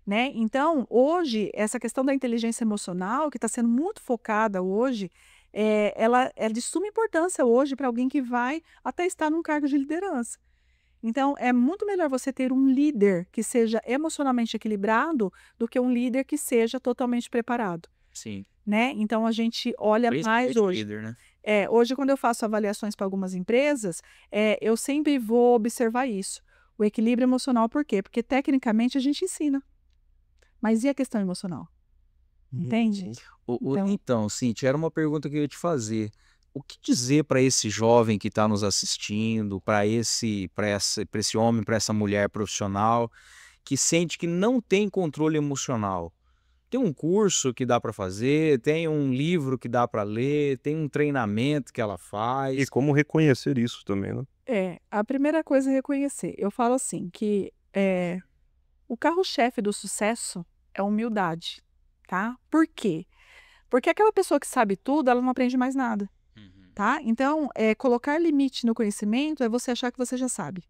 Né? Então, hoje, essa questão da inteligência emocional, que está sendo muito focada hoje, ela é de suma importância hoje para alguém que vai até estar num cargo de liderança. Então, é muito melhor você ter um líder que seja emocionalmente equilibrado do que um líder que seja totalmente preparado. Sim. Né? Então, a gente olha mais hoje. Líder, né? Hoje, quando eu faço avaliações para algumas empresas, eu sempre vou observar isso. O equilíbrio emocional, por quê? Porque, tecnicamente, a gente ensina. Mas e a questão emocional? Entende? Então, Cíntia, era uma pergunta que eu ia te fazer. O que dizer para esse jovem que está nos assistindo, para esse homem, para essa mulher profissional, que sente que não tem controle emocional? Tem um curso que dá para fazer, tem um livro que dá para ler, tem um treinamento que ela faz. E como reconhecer isso também, né? A primeira coisa é reconhecer. Eu falo assim, que o carro-chefe do sucesso é a humildade, tá? Por quê? Porque aquela pessoa que sabe tudo, ela não aprende mais nada, tá? Então, colocar limite no conhecimento é você achar que você já sabe,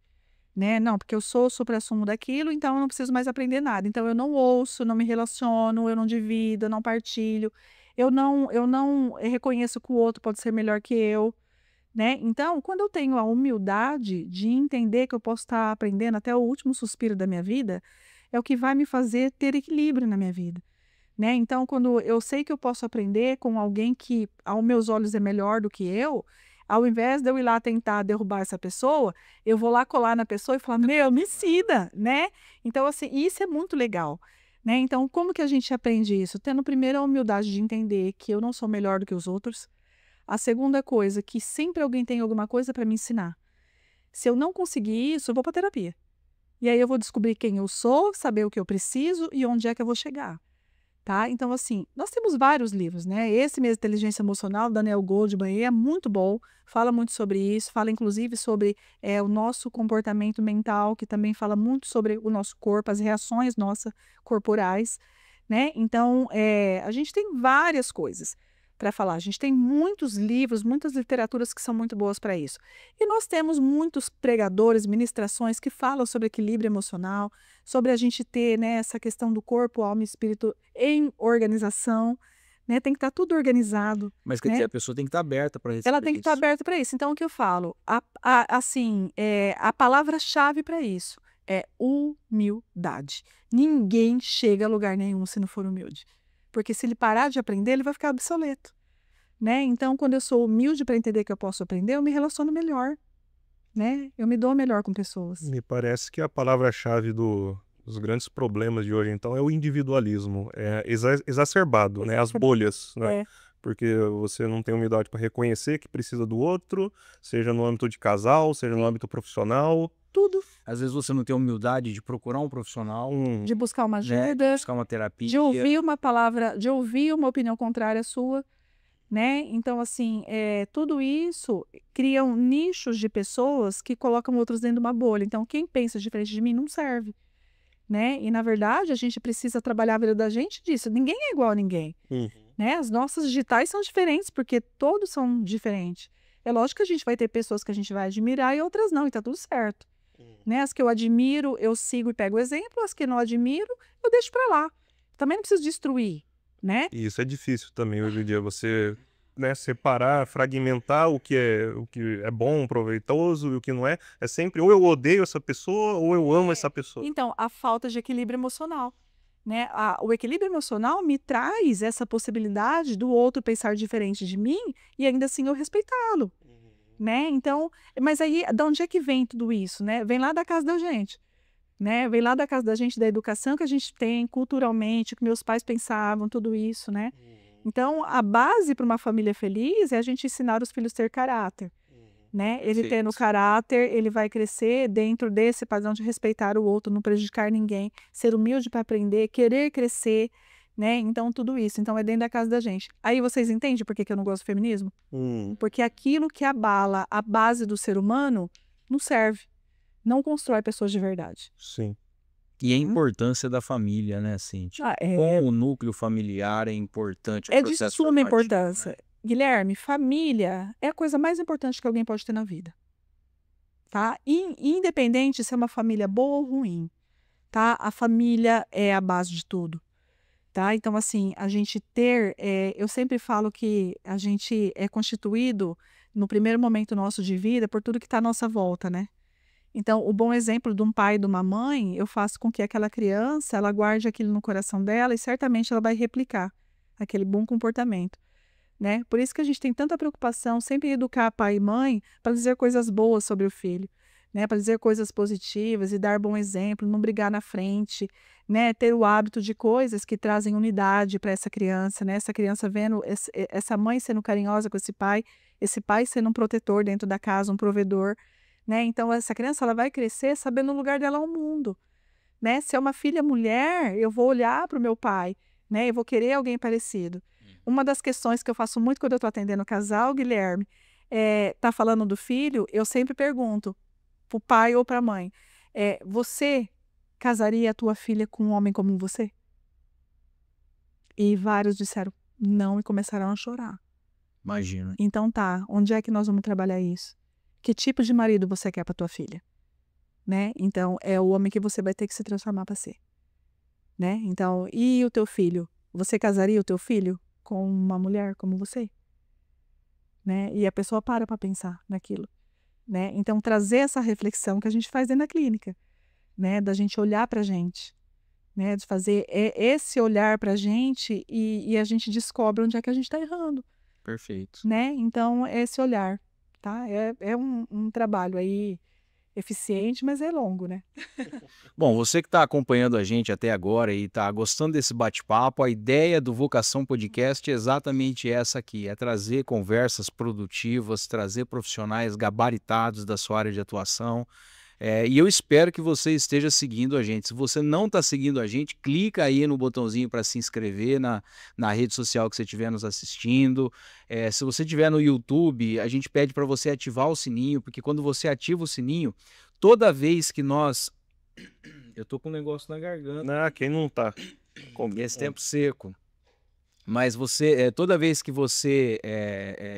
né? Não, porque eu sou o suprassumo daquilo, então eu não preciso mais aprender nada. Então, eu não ouço, não me relaciono, eu não divido, eu não partilho, eu não reconheço que o outro pode ser melhor que eu, né? Então, quando eu tenho a humildade de entender que eu posso estar aprendendo até o último suspiro da minha vida, é o que vai me fazer ter equilíbrio na minha vida, né? Então, quando eu sei que eu posso aprender com alguém que, aos meus olhos, é melhor do que eu, ao invés de eu ir lá tentar derrubar essa pessoa, eu vou lá colar na pessoa e falar, me ensina, né? Então, assim, isso é muito legal, né? Então, como que a gente aprende isso? Tendo primeiro a humildade de entender que eu não sou melhor do que os outros. A segunda coisa, que sempre alguém tem alguma coisa para me ensinar. Se eu não conseguir isso, eu vou para terapia. E aí eu vou descobrir quem eu sou, saber o que eu preciso e onde é que eu vou chegar, tá? Então, assim, nós temos vários livros, né? Esse mesmo, Inteligência Emocional, Daniel Goleman, é muito bom, fala muito sobre isso, fala inclusive sobre o nosso comportamento mental, que também fala muito sobre o nosso corpo, as reações nossas corporais, né? Então, a gente tem várias coisas para falar. A gente tem muitos livros, muitas literaturas que são muito boas para isso. E nós temos muitos pregadores, ministrações que falam sobre equilíbrio emocional, sobre a gente ter, né, essa questão do corpo, alma e espírito em organização, né? Tem que estar tudo organizado. Mas quer dizer, a pessoa tem que estar aberta para isso. Ela tem que estar aberta para isso. Então, o que eu falo? A palavra-chave para isso é humildade. Ninguém chega a lugar nenhum se não for humilde. Porque se ele parar de aprender, ele vai ficar obsoleto, né? Então, quando eu sou humilde para entender que eu posso aprender, eu me relaciono melhor. né? Eu me dou melhor com pessoas. Me parece que a palavra-chave dos grandes problemas de hoje, então, é o individualismo. É exacerbado, né? As bolhas, né? É. Porque você não tem humildade para reconhecer que precisa do outro, seja no âmbito de casal, seja no âmbito profissional. Tudo. Às vezes você não tem humildade de procurar um profissional, De buscar uma né? ajuda, Buscar uma terapia. de ouvir uma palavra, de ouvir uma opinião contrária à sua, né? Então, assim, tudo isso criam nichos de pessoas que colocam outros dentro de uma bolha. Então, quem pensa diferente de mim não serve, né? E, na verdade, a gente precisa trabalhar a vida da gente disso. Ninguém é igual a ninguém, né? As nossas digitais são diferentes, porque todos são diferentes. É lógico que a gente vai ter pessoas que a gente vai admirar e outras não, e tá tudo certo. Né? As que eu admiro, eu sigo e pego o exemplo. As que não admiro, eu deixo para lá. Também não preciso destruir, né? E isso é difícil também hoje em dia, você, né, separar, fragmentar o que é bom, proveitoso e o que não é. É sempre ou eu odeio essa pessoa ou eu amo essa pessoa. Então, a falta de equilíbrio emocional, né? O equilíbrio emocional me traz essa possibilidade do outro pensar diferente de mim e ainda assim eu respeitá-lo, né? Então, mas aí, de onde é que vem tudo isso, né? Vem lá da casa da gente, né? Vem lá da casa da gente, da educação que a gente tem culturalmente, que meus pais pensavam, tudo isso, né? Então, a base para uma família feliz é a gente ensinar os filhos a ter caráter, né? Ele tendo Perfeito. caráter, ele vai crescer dentro desse padrão de respeitar o outro, não prejudicar ninguém, ser humilde para aprender, querer crescer, né? Então, tudo isso. Então, é dentro da casa da gente. Aí vocês entendem por que eu não gosto do feminismo? Porque aquilo que abala a base do ser humano não serve, não constrói pessoas de verdade. Sim. E a importância da família, né, Cíntia? Com o núcleo familiar é importante o É de processo suma formativo, importância. né? Guilherme, família é a coisa mais importante que alguém pode ter na vida, tá? Independente se é uma família boa ou ruim, tá? A família é a base de tudo, tá? Então, assim, a gente eu sempre falo que a gente é constituído no primeiro momento nosso de vida por tudo que está à nossa volta, né? Então, o bom exemplo de um pai e de uma mãe, eu faço com que aquela criança, ela guarde aquilo no coração dela e certamente ela vai replicar aquele bom comportamento, né? Por isso que a gente tem tanta preocupação sempre em educar pai e mãe para dizer coisas boas sobre o filho, né? Para dizer coisas positivas e dar bom exemplo, não brigar na frente, né? Ter o hábito de coisas que trazem unidade para essa criança, né? Essa criança vendo essa mãe sendo carinhosa com esse pai sendo um protetor dentro da casa, um provedor, né? Então, essa criança ela vai crescer sabendo o lugar dela ao mundo, né? Se é uma filha mulher, eu vou olhar para o meu pai, né? Eu vou querer alguém parecido. Uma das questões que eu faço muito quando eu estou atendendo o casal, Guilherme, tá falando do filho, eu sempre pergunto para o pai ou para a mãe, você casaria a tua filha com um homem como você? E vários disseram não e começaram a chorar. Imagina. Então tá, onde é que nós vamos trabalhar isso? Que tipo de marido você quer para tua filha, né? Então é o homem que você vai ter que se transformar para ser, né? Então, e o teu filho? Você casaria o teu filho com uma mulher como você, né? E a pessoa para pensar naquilo, né? Então trazer essa reflexão que a gente faz dentro da clínica, né? Da gente olhar para a gente, né? De fazer esse olhar para a gente e a gente descobre onde é que a gente está errando, Perfeito. né? Então é esse olhar. Tá? É um trabalho aí eficiente, mas é longo, né? Bom, você que está acompanhando a gente até agora e está gostando desse bate-papo, a ideia do Vocação Podcast é exatamente essa aqui, é trazer conversas produtivas, trazer profissionais gabaritados da sua área de atuação. E eu espero que você esteja seguindo a gente. Se você não está seguindo a gente, clica aí no botãozinho para se inscrever na rede social que você estiver nos assistindo. Se você estiver no YouTube, a gente pede para você ativar o sininho, porque quando você ativa o sininho, toda vez que nós... Eu tô com um negócio na garganta. Ah, quem não tá? Esse tempo seco. Mas você, toda vez que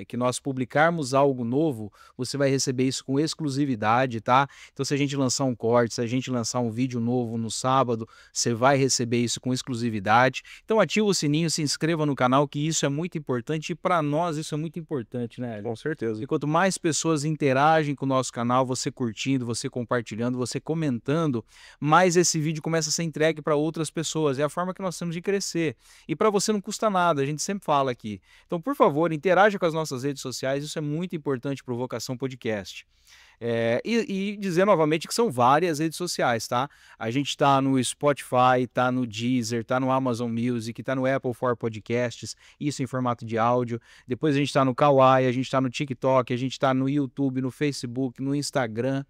que nós publicarmos algo novo, você vai receber isso com exclusividade, tá? Então, se a gente lançar um corte, se a gente lançar um vídeo novo no sábado, você vai receber isso com exclusividade. Então, ativa o sininho, se inscreva no canal, que isso é muito importante e para nós isso é muito importante, né? Com certeza. E quanto mais pessoas interagem com o nosso canal, você curtindo, você compartilhando, você comentando, mais esse vídeo começa a ser entregue para outras pessoas. É a forma que nós temos de crescer. E para você não custa nada, a gente sempre fala aqui. Então, por favor, interaja com as nossas redes sociais, isso é muito importante para o Vocação Podcast. E dizer novamente que são várias redes sociais, tá? A gente está no Spotify, está no Deezer, está no Amazon Music, está no Apple for Podcasts, isso em formato de áudio. Depois a gente está no Kawaii, a gente está no TikTok, a gente está no YouTube, no Facebook, no Instagram.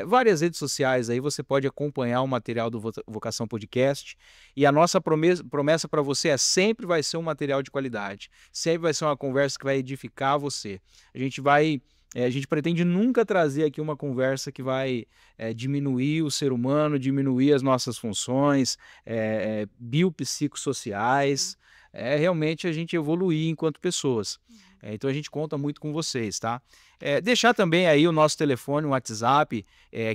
Várias redes sociais aí, você pode acompanhar o material do Vocação Podcast. E a nossa promessa para você sempre vai ser um material de qualidade. Sempre vai ser uma conversa que vai edificar você. A gente pretende nunca trazer aqui uma conversa que vai diminuir o ser humano, diminuir as nossas funções biopsicossociais. Realmente a gente evoluir enquanto pessoas. Então a gente conta muito com vocês, tá? Deixar também aí o nosso telefone, o WhatsApp,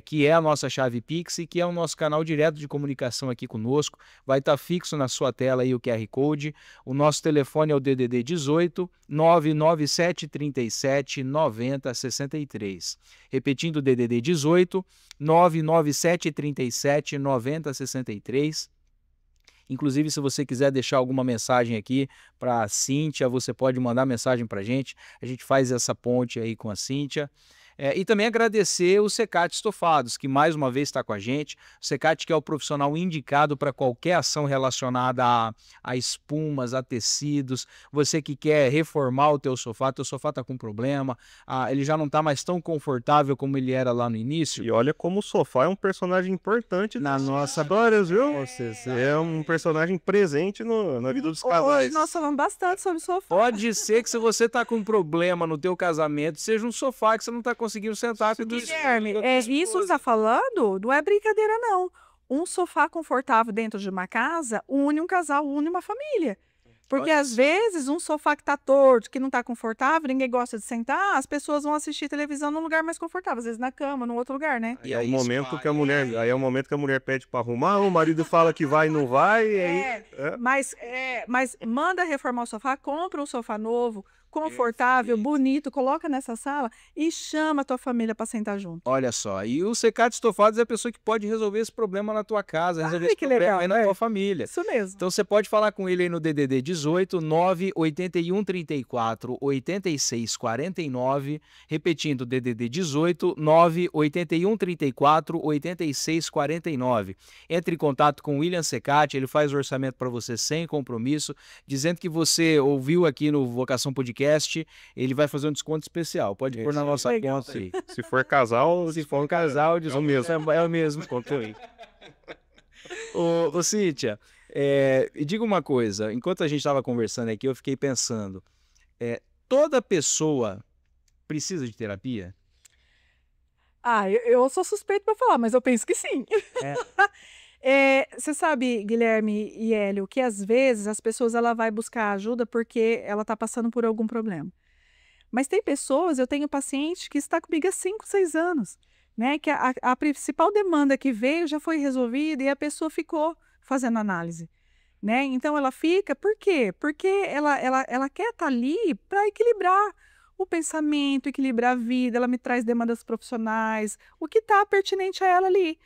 que é a nossa chave Pix e que é o nosso canal direto de comunicação aqui conosco. Vai estar fixo na sua tela aí o QR Code. O nosso telefone é o DDD 18 997 37 90 63. Repetindo o DDD 18 997 37 90 63. Inclusive, se você quiser deixar alguma mensagem aqui para a Cíntia, você pode mandar mensagem para a gente faz essa ponte aí com a Cíntia. E também agradecer o Secate Estofados, que mais uma vez está com a gente. O Secate que é o profissional indicado para qualquer ação relacionada a espumas, a tecidos. Você que quer reformar o teu sofá está com problema, ele já não está mais tão confortável como ele era lá no início. E olha como o sofá é um personagem importante nas nossas histórias, viu? É um personagem presente na vida dos casais. Hoje nós falamos bastante sobre sofá. Pode ser que se você está com um problema no teu casamento, seja um sofá que você não está conseguindo sentar. Guilherme, isso que você está falando não é brincadeira, não. Um sofá confortável dentro de uma casa une um casal, une uma família. Porque às vezes um sofá que está torto, que não está confortável, ninguém gosta de sentar, as pessoas vão assistir televisão num lugar mais confortável, às vezes na cama, num outro lugar, né? Aí é o momento que a mulher pede para arrumar, o marido fala que vai e não vai. Mas manda reformar o sofá, compra um sofá novo, confortável, bonito, coloca nessa sala e chama a tua família para sentar junto. Olha só, e o Secate Estofados é a pessoa que pode resolver esse problema na tua casa, resolver esse problema legal, aí na tua família. Isso mesmo. Então você pode falar com ele aí no DDD 18 981 34 86 49, repetindo DDD 18 981 34 86 49. Entre em contato com o William Secate, ele faz o orçamento para você sem compromisso, dizendo que você ouviu aqui no Vocação Podcast, ele vai fazer um desconto especial. Pode pôr na nossa conta aí. Se for casal, Se for um casal, é o mesmo. É o mesmo desconto aí. Ô Cíntia, diga uma coisa. Enquanto a gente estava conversando aqui, eu fiquei pensando. Toda pessoa precisa de terapia? Eu sou suspeito para falar, mas eu penso que sim. Você sabe, Guilherme e Hélio, que às vezes as pessoas ela vai buscar ajuda porque ela está passando por algum problema. Mas tem pessoas, eu tenho paciente que está comigo há 5, 6 anos, né? Que a principal demanda que veio já foi resolvida e a pessoa ficou fazendo análise, né? Então ela fica, por quê? Porque ela quer estar ali para equilibrar o pensamento, equilibrar a vida, ela me traz demandas profissionais, o que está pertinente a ela ali.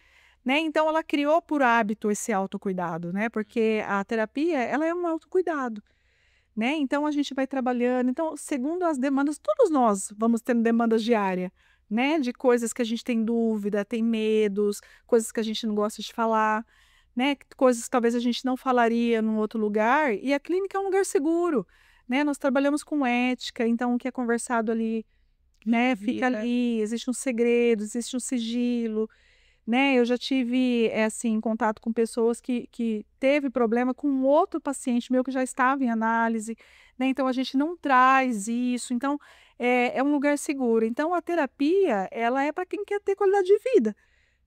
Né? Então, ela criou por hábito esse autocuidado, né? Porque a terapia, ela é um autocuidado, né? Então, a gente vai trabalhando. Então, segundo as demandas, todos nós vamos tendo demandas diárias, né? De coisas que a gente tem dúvida, tem medos, coisas que a gente não gosta de falar, né? Coisas que talvez a gente não falaria num outro lugar. E a clínica é um lugar seguro, né? Nós trabalhamos com ética, então o que é conversado ali, né? Fica ali, existe um segredo, existe um sigilo, né? Eu já tive, assim, contato com pessoas que teve problema com um outro paciente meu que já estava em análise, né? Então, a gente não traz isso. Então, é um lugar seguro. Então, a terapia, ela é para quem quer ter qualidade de vida,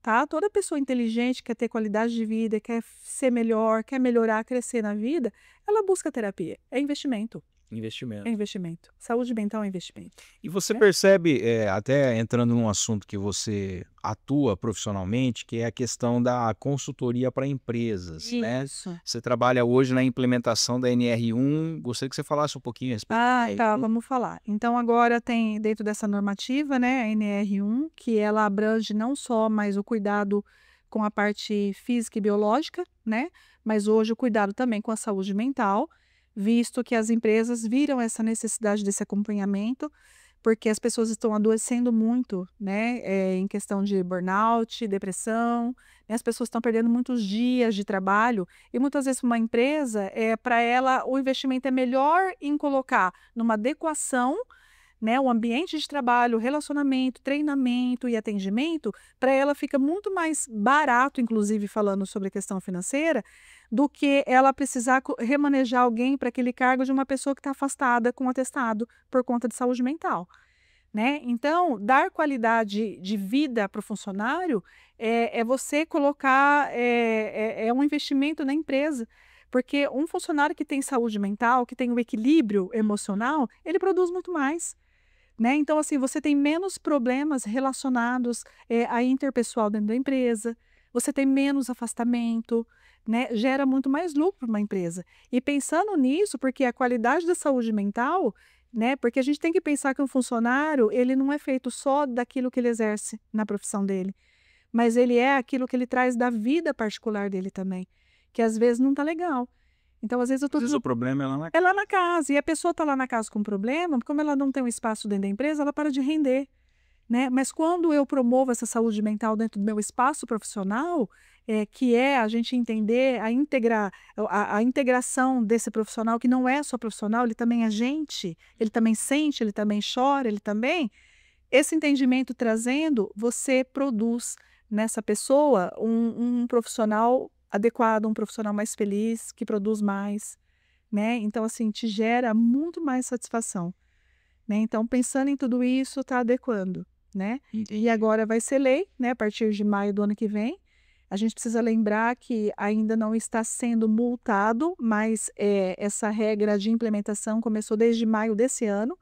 tá? Toda pessoa inteligente quer ter qualidade de vida, quer ser melhor, quer melhorar, crescer na vida, ela busca terapia. É investimento. Investimento. É investimento. Saúde mental é investimento. E você percebe, até entrando num assunto que você atua profissionalmente, que é a questão da consultoria para empresas, né? Isso. Você trabalha hoje na implementação da NR1, gostaria que você falasse um pouquinho a respeito disso. Tá, vamos falar. Então, agora tem dentro dessa normativa, né, a NR1, que ela abrange não só mais o cuidado com a parte física e biológica, né, mas hoje o cuidado também com a saúde mental, visto que as empresas viram essa necessidade desse acompanhamento, porque as pessoas estão adoecendo muito, né, em questão de burnout, depressão, né, as pessoas estão perdendo muitos dias de trabalho e muitas vezes uma empresa, para ela, o investimento é melhor em colocar numa adequação, né, o ambiente de trabalho, relacionamento, treinamento e atendimento, para ela fica muito mais barato, inclusive falando sobre a questão financeira, do que ela precisar remanejar alguém para aquele cargo de uma pessoa que está afastada com atestado por conta de saúde mental, né? Então, dar qualidade de vida para o funcionário é você colocar, é um investimento na empresa. Porque um funcionário que tem saúde mental, que tem o equilíbrio emocional, ele produz muito mais. Né? Então, assim, você tem menos problemas relacionados a interpessoal dentro da empresa, você tem menos afastamento, né? Gera muito mais lucro para uma empresa. E pensando nisso, porque a qualidade da saúde mental, né? Porque a gente tem que pensar que um funcionário, ele não é feito só daquilo que ele exerce na profissão dele, mas ele é aquilo que ele traz da vida particular dele também, que às vezes não está legal. Então, às vezes eu tô Às vezes o problema é lá na é lá na casa, e a pessoa está lá na casa com problema, como ela não tem um espaço dentro da empresa, ela para de render, né? Mas quando eu promovo essa saúde mental dentro do meu espaço profissional, que é a gente entender, a integração desse profissional, que não é só profissional, ele também é gente, ele também sente, ele também chora, ele também. Esse entendimento trazendo, você produz nessa pessoa um profissional adequado, um profissional mais feliz, que produz mais, né? Então, assim, te gera muito mais satisfação, né? Então, pensando em tudo isso, está adequando, né? E agora vai ser lei, né? A partir de maio do ano que vem. A gente precisa lembrar que ainda não está sendo multado, mas essa regra de implementação começou desde maio desse ano.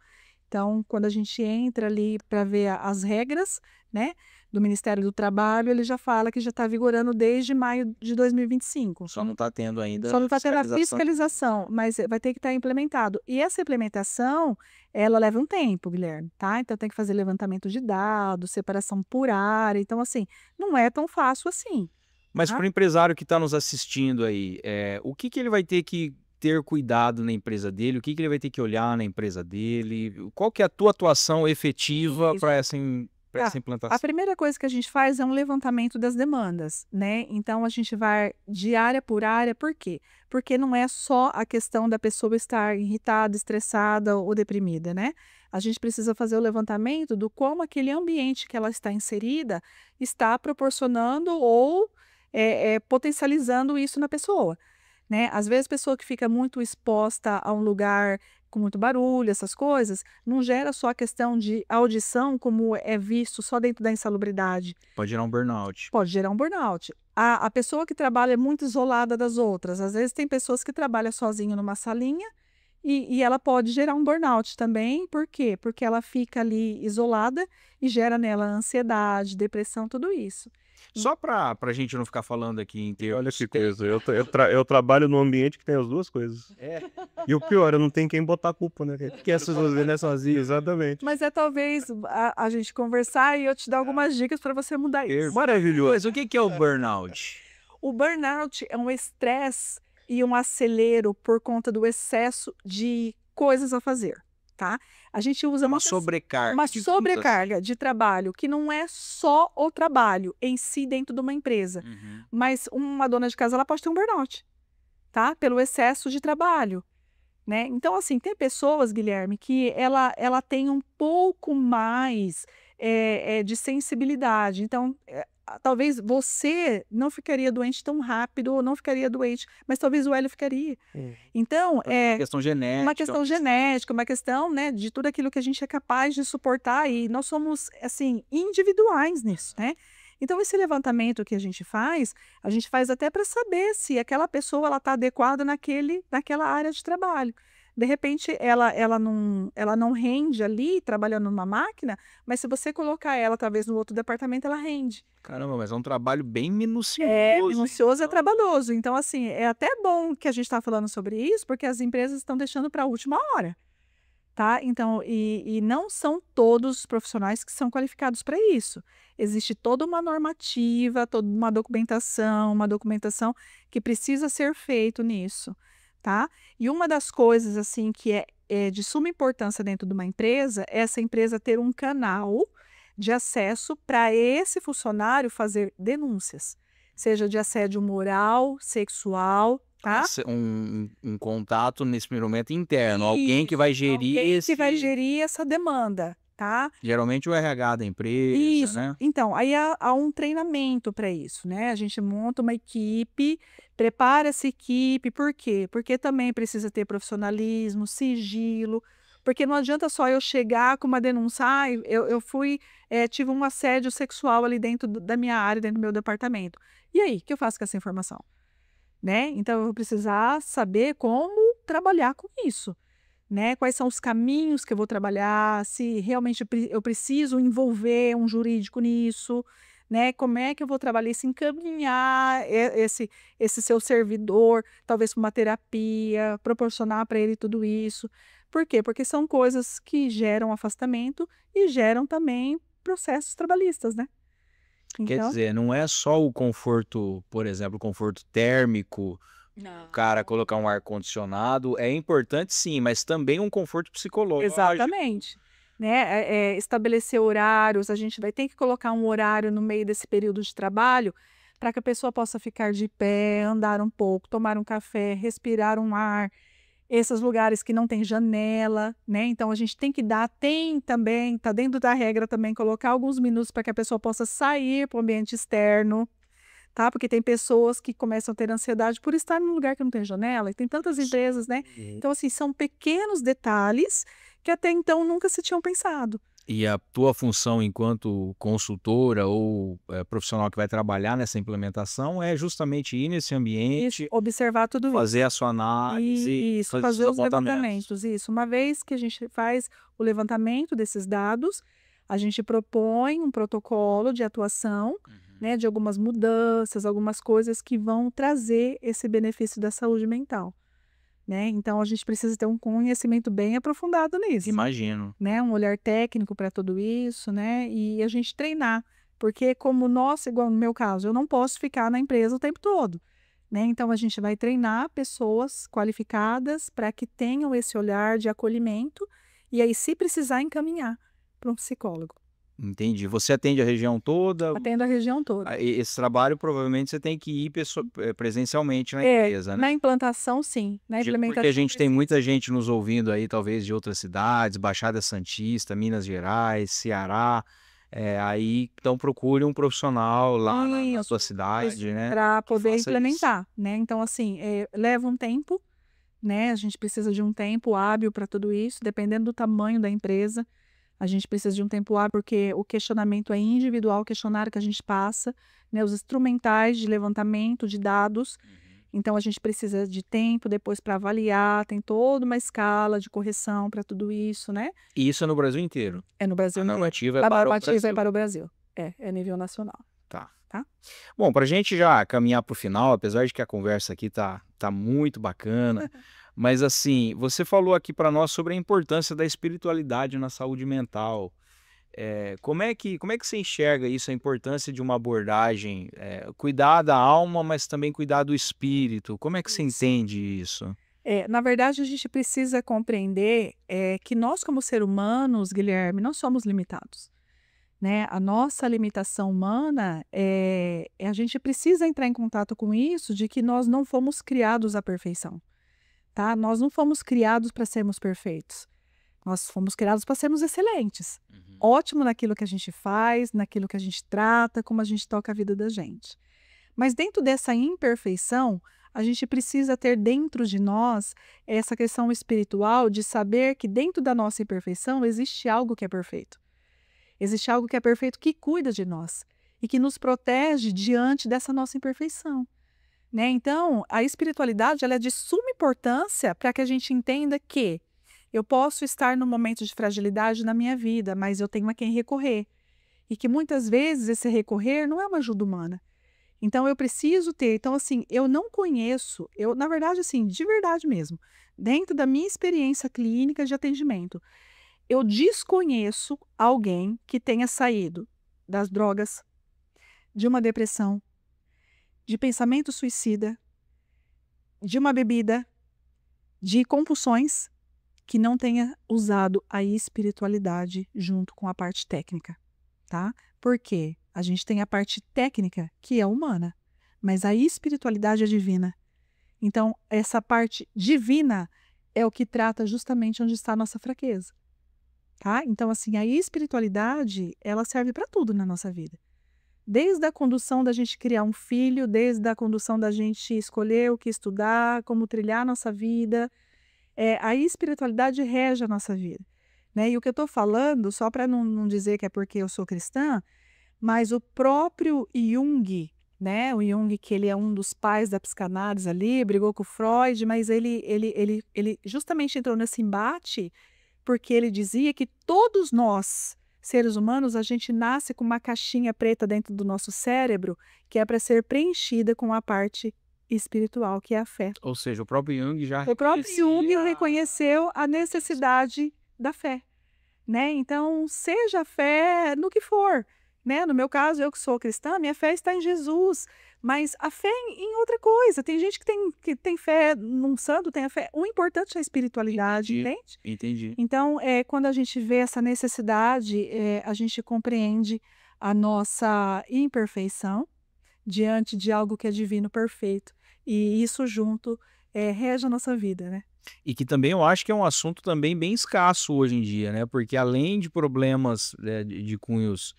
Então, quando a gente entra ali para ver as regras, né, do Ministério do Trabalho, ele já fala que já está vigorando desde maio de 2025. Só não está tendo ainda Só não está tendo a fiscalização. fiscalização, mas vai ter que estar implementado. E essa implementação, ela leva um tempo, Guilherme, tá? Então tem que fazer levantamento de dados, separação por área. Então, assim, não é tão fácil assim. Mas Tá? para o empresário que está nos assistindo aí, o que ele vai ter que ter cuidado na empresa dele? O que ele vai ter que olhar na empresa dele? Qual que é a tua atuação efetiva Isso. para essa A implantação? primeira coisa que a gente faz é um levantamento das demandas, né? Então a gente vai de área por área, por quê? Porque não é só a questão da pessoa estar irritada, estressada ou deprimida, né? A gente precisa fazer o levantamento do como aquele ambiente que ela está inserida está proporcionando ou potencializando isso na pessoa, né? Às vezes a pessoa que fica muito exposta a um lugar com muito barulho, essas coisas, não gera só a questão de audição, como é visto só dentro da insalubridade. Pode gerar um burnout. Pode gerar um burnout. A pessoa que trabalha é muito isolada das outras. Às vezes tem pessoas que trabalham sozinha numa salinha e ela pode gerar um burnout também. Por quê? Porque ela fica ali isolada e gera nela ansiedade, depressão, tudo isso. Só para a gente não ficar falando aqui em termos... Olha que coisa, eu trabalho num ambiente que tem as duas coisas. E o pior, eu não tenho quem botar a culpa, né? Que as pessoas vendem sozinhas. Exatamente. Mas talvez a gente conversar e eu te dar algumas dicas para você mudar isso. Maravilhoso. Mas o que é o burnout? O burnout é um estresse e um acelero por conta do excesso de coisas a fazer, tá? A gente usa Uma sobrecarga. uma digamos sobrecarga de trabalho que não é só o trabalho em si dentro de uma empresa, assim. Uhum. mas uma dona de casa ela pode ter um burnout, tá? Pelo excesso de trabalho, né? Então, assim, tem pessoas, Guilherme, que ela tem um pouco mais de sensibilidade. Então, talvez você não ficaria doente tão rápido ou não ficaria doente, mas talvez o Hélio ficaria. Então, Uma questão genética. uma questão genética, uma questão, né, de tudo aquilo que a gente é capaz de suportar e nós somos, assim, individuais nisso, né? Então, esse levantamento que a gente faz até para saber se aquela pessoa ela está adequada naquela área de trabalho. De repente, ela não rende ali trabalhando numa máquina, mas se você colocar ela talvez no outro departamento, ela rende. Caramba, mas é um trabalho bem minucioso. É minucioso e é trabalhoso. Então, assim, é até bom que a gente está falando sobre isso, porque as empresas estão deixando para a última hora. Tá? Então, e não são todos os profissionais que são qualificados para isso. Existe toda uma normativa, toda uma documentação que precisa ser feito nisso, tá? E uma das coisas, assim, que é é de suma importância dentro de uma empresa essa empresa ter um canal de acesso para esse funcionário fazer denúncias, seja de assédio moral, sexual, tá? Um contato nesse primeiro momento interno, alguém que vai gerir Alguém que vai gerir essa demanda, tá? geralmente o RH da empresa, Isso. né? Então, aí há um treinamento para isso, né? A gente monta uma equipe, prepara essa equipe, por quê? Porque também precisa ter profissionalismo, sigilo, porque não adianta só eu chegar com uma denúncia, eu tive um assédio sexual ali dentro da minha área, dentro do meu departamento. E aí, o que eu faço com essa informação? Né? Então, eu vou precisar saber como trabalhar com isso. Né? Quais são os caminhos que eu vou trabalhar, se realmente eu preciso envolver um jurídico nisso, né? Como é que eu vou trabalhar isso, encaminhar esse seu servidor, talvez para uma terapia, proporcionar para ele tudo isso. Por quê? Porque são coisas que geram afastamento e geram também processos trabalhistas, né? Quer Então, dizer, não é só o conforto, por exemplo, o conforto térmico, o cara não. colocar um ar-condicionado, é importante sim, mas também um conforto psicológico. Exatamente. Né? Estabelecer horários, a gente vai ter que colocar um horário no meio desse período de trabalho para que a pessoa possa ficar de pé, andar um pouco, tomar um café, respirar um ar. Esses lugares que não tem janela, né? Então a gente tem que tem também, está dentro da regra também, colocar alguns minutos para que a pessoa possa sair para o ambiente externo, tá? Porque tem pessoas que começam a ter ansiedade por estar num lugar que não tem janela, e tem tantas empresas, né? Então, assim, são pequenos detalhes que até então nunca se tinham pensado. E a tua função enquanto consultora ou profissional que vai trabalhar nessa implementação é justamente ir nesse ambiente, Observar tudo isso. fazer a sua análise, Isso, fazer os levantamentos. Isso. Uma vez que a gente faz o levantamento desses dados, a gente propõe um protocolo de atuação, né, de algumas mudanças, algumas coisas que vão trazer esse benefício da saúde mental. Né? Então, a gente precisa ter um conhecimento bem aprofundado nisso. Imagino. Né? Um olhar técnico para tudo isso, né? E a gente treinar. Porque como nós, igual no meu caso, eu não posso ficar na empresa o tempo todo. Né? Então, a gente vai treinar pessoas qualificadas para que tenham esse olhar de acolhimento e aí, se precisar, encaminhar para um psicólogo. Entendi. Você atende a região toda? Atendo a região toda. Esse trabalho provavelmente você tem que ir presencialmente na empresa, né? Na implantação, sim. Na implementação, porque a gente tem muita gente nos ouvindo aí, talvez de outras cidades, Baixada Santista, Minas Gerais, Ceará. Aí, então procure um profissional lá na sua cidade, né? Para poder faça implementar, né? Então, assim, leva um tempo, né? A gente precisa de um tempo hábil para tudo isso, dependendo do tamanho da empresa. A gente precisa de um tempo hábil, porque o questionamento é individual, o questionário que a gente passa, né? Os instrumentais de levantamento de dados. Então, a gente precisa de tempo depois para avaliar, tem toda uma escala de correção para tudo isso, né? E isso é no Brasil inteiro? É no Brasil A inteiro. normativa é A para o normativa é Brasil. para o Brasil. É nível nacional. Tá. Tá? Bom, para a gente já caminhar para o final, apesar de que a conversa aqui tá muito bacana, mas assim, você falou aqui para nós sobre a importância da espiritualidade na saúde mental. Como é que você enxerga isso, a importância de uma abordagem, cuidar da alma, mas também cuidar do espírito? Como é que você entende isso? Na verdade, a gente precisa compreender que nós, como seres humanos, Guilherme, não somos limitados. Né? A nossa limitação humana a gente precisa entrar em contato com isso, de que nós não fomos criados à perfeição. Tá? Nós não fomos criados para sermos perfeitos. Nós fomos criados para sermos excelentes. Ótimo naquilo que a gente faz, naquilo que a gente trata, como a gente toca a vida da gente. Mas dentro dessa imperfeição, a gente precisa ter dentro de nós essa questão espiritual de saber que dentro da nossa imperfeição existe algo que é perfeito. Existe algo que é perfeito que cuida de nós e que nos protege diante dessa nossa imperfeição. Né? Então, a espiritualidade ela é de suma importância para que a gente entenda que eu posso estar num momento de fragilidade na minha vida, mas eu tenho a quem recorrer. E que muitas vezes esse recorrer não é uma ajuda humana. Então, eu preciso ter. Então, assim, eu não conheço, na verdade, assim, de verdade mesmo, dentro da minha experiência clínica de atendimento, eu desconheço alguém que tenha saído das drogas, de uma depressão, de pensamento suicida, de uma bebida, de compulsões, que não tenha usado a espiritualidade junto com a parte técnica, tá? Por quê? A gente tem a parte técnica, que é humana, mas a espiritualidade é divina. Então, essa parte divina é o que trata justamente onde está a nossa fraqueza, tá? Então, assim, a espiritualidade, ela serve para tudo na nossa vida. Desde a condução da gente criar um filho, desde a condução da gente escolher o que estudar, como trilhar a nossa vida, a espiritualidade rege a nossa vida, né? E o que eu estou falando, só para não dizer que é porque eu sou cristã, mas o próprio Jung, né? O Jung, que ele é um dos pais da psicanálise ali, brigou com o Freud, mas ele justamente entrou nesse embate porque ele dizia que todos nós, seres humanos, a gente nasce com uma caixinha preta dentro do nosso cérebro que é para ser preenchida com a parte espiritual, que é a fé. Ou seja, o próprio Jung já O próprio Jung reconhecia reconheceu a necessidade da fé, né? Então, seja a fé no que for, né? No meu caso, eu que sou cristã, minha fé está em Jesus, mas a fé em outra coisa. Tem gente que tem fé num santo, tem a fé. O importante é a espiritualidade, Entendi. entende? Entendi. Então, quando a gente vê essa necessidade, a gente compreende a nossa imperfeição diante de algo que é divino, perfeito. E isso junto rege a nossa vida, né? E que também eu acho que é um assunto também bem escasso hoje em dia, né? Porque além de problemas de cunhos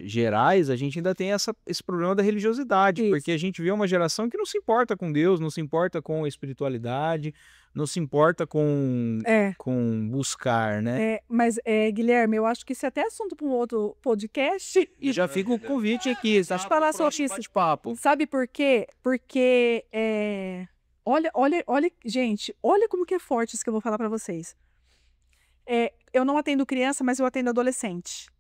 gerais, a gente ainda tem esse problema da religiosidade, Isso. porque a gente vê uma geração que não se importa com Deus, não se importa com a espiritualidade, não se importa com buscar, né? Mas, Guilherme, eu acho que isso é até assunto para um outro podcast. E já fica o convite aqui, tá? Deixa eu falar sobre isso. Bate-papo. Sabe por quê? Porque, olha, gente, olha como que é forte isso que eu vou falar para vocês. Eu não atendo criança, mas eu atendo adolescente,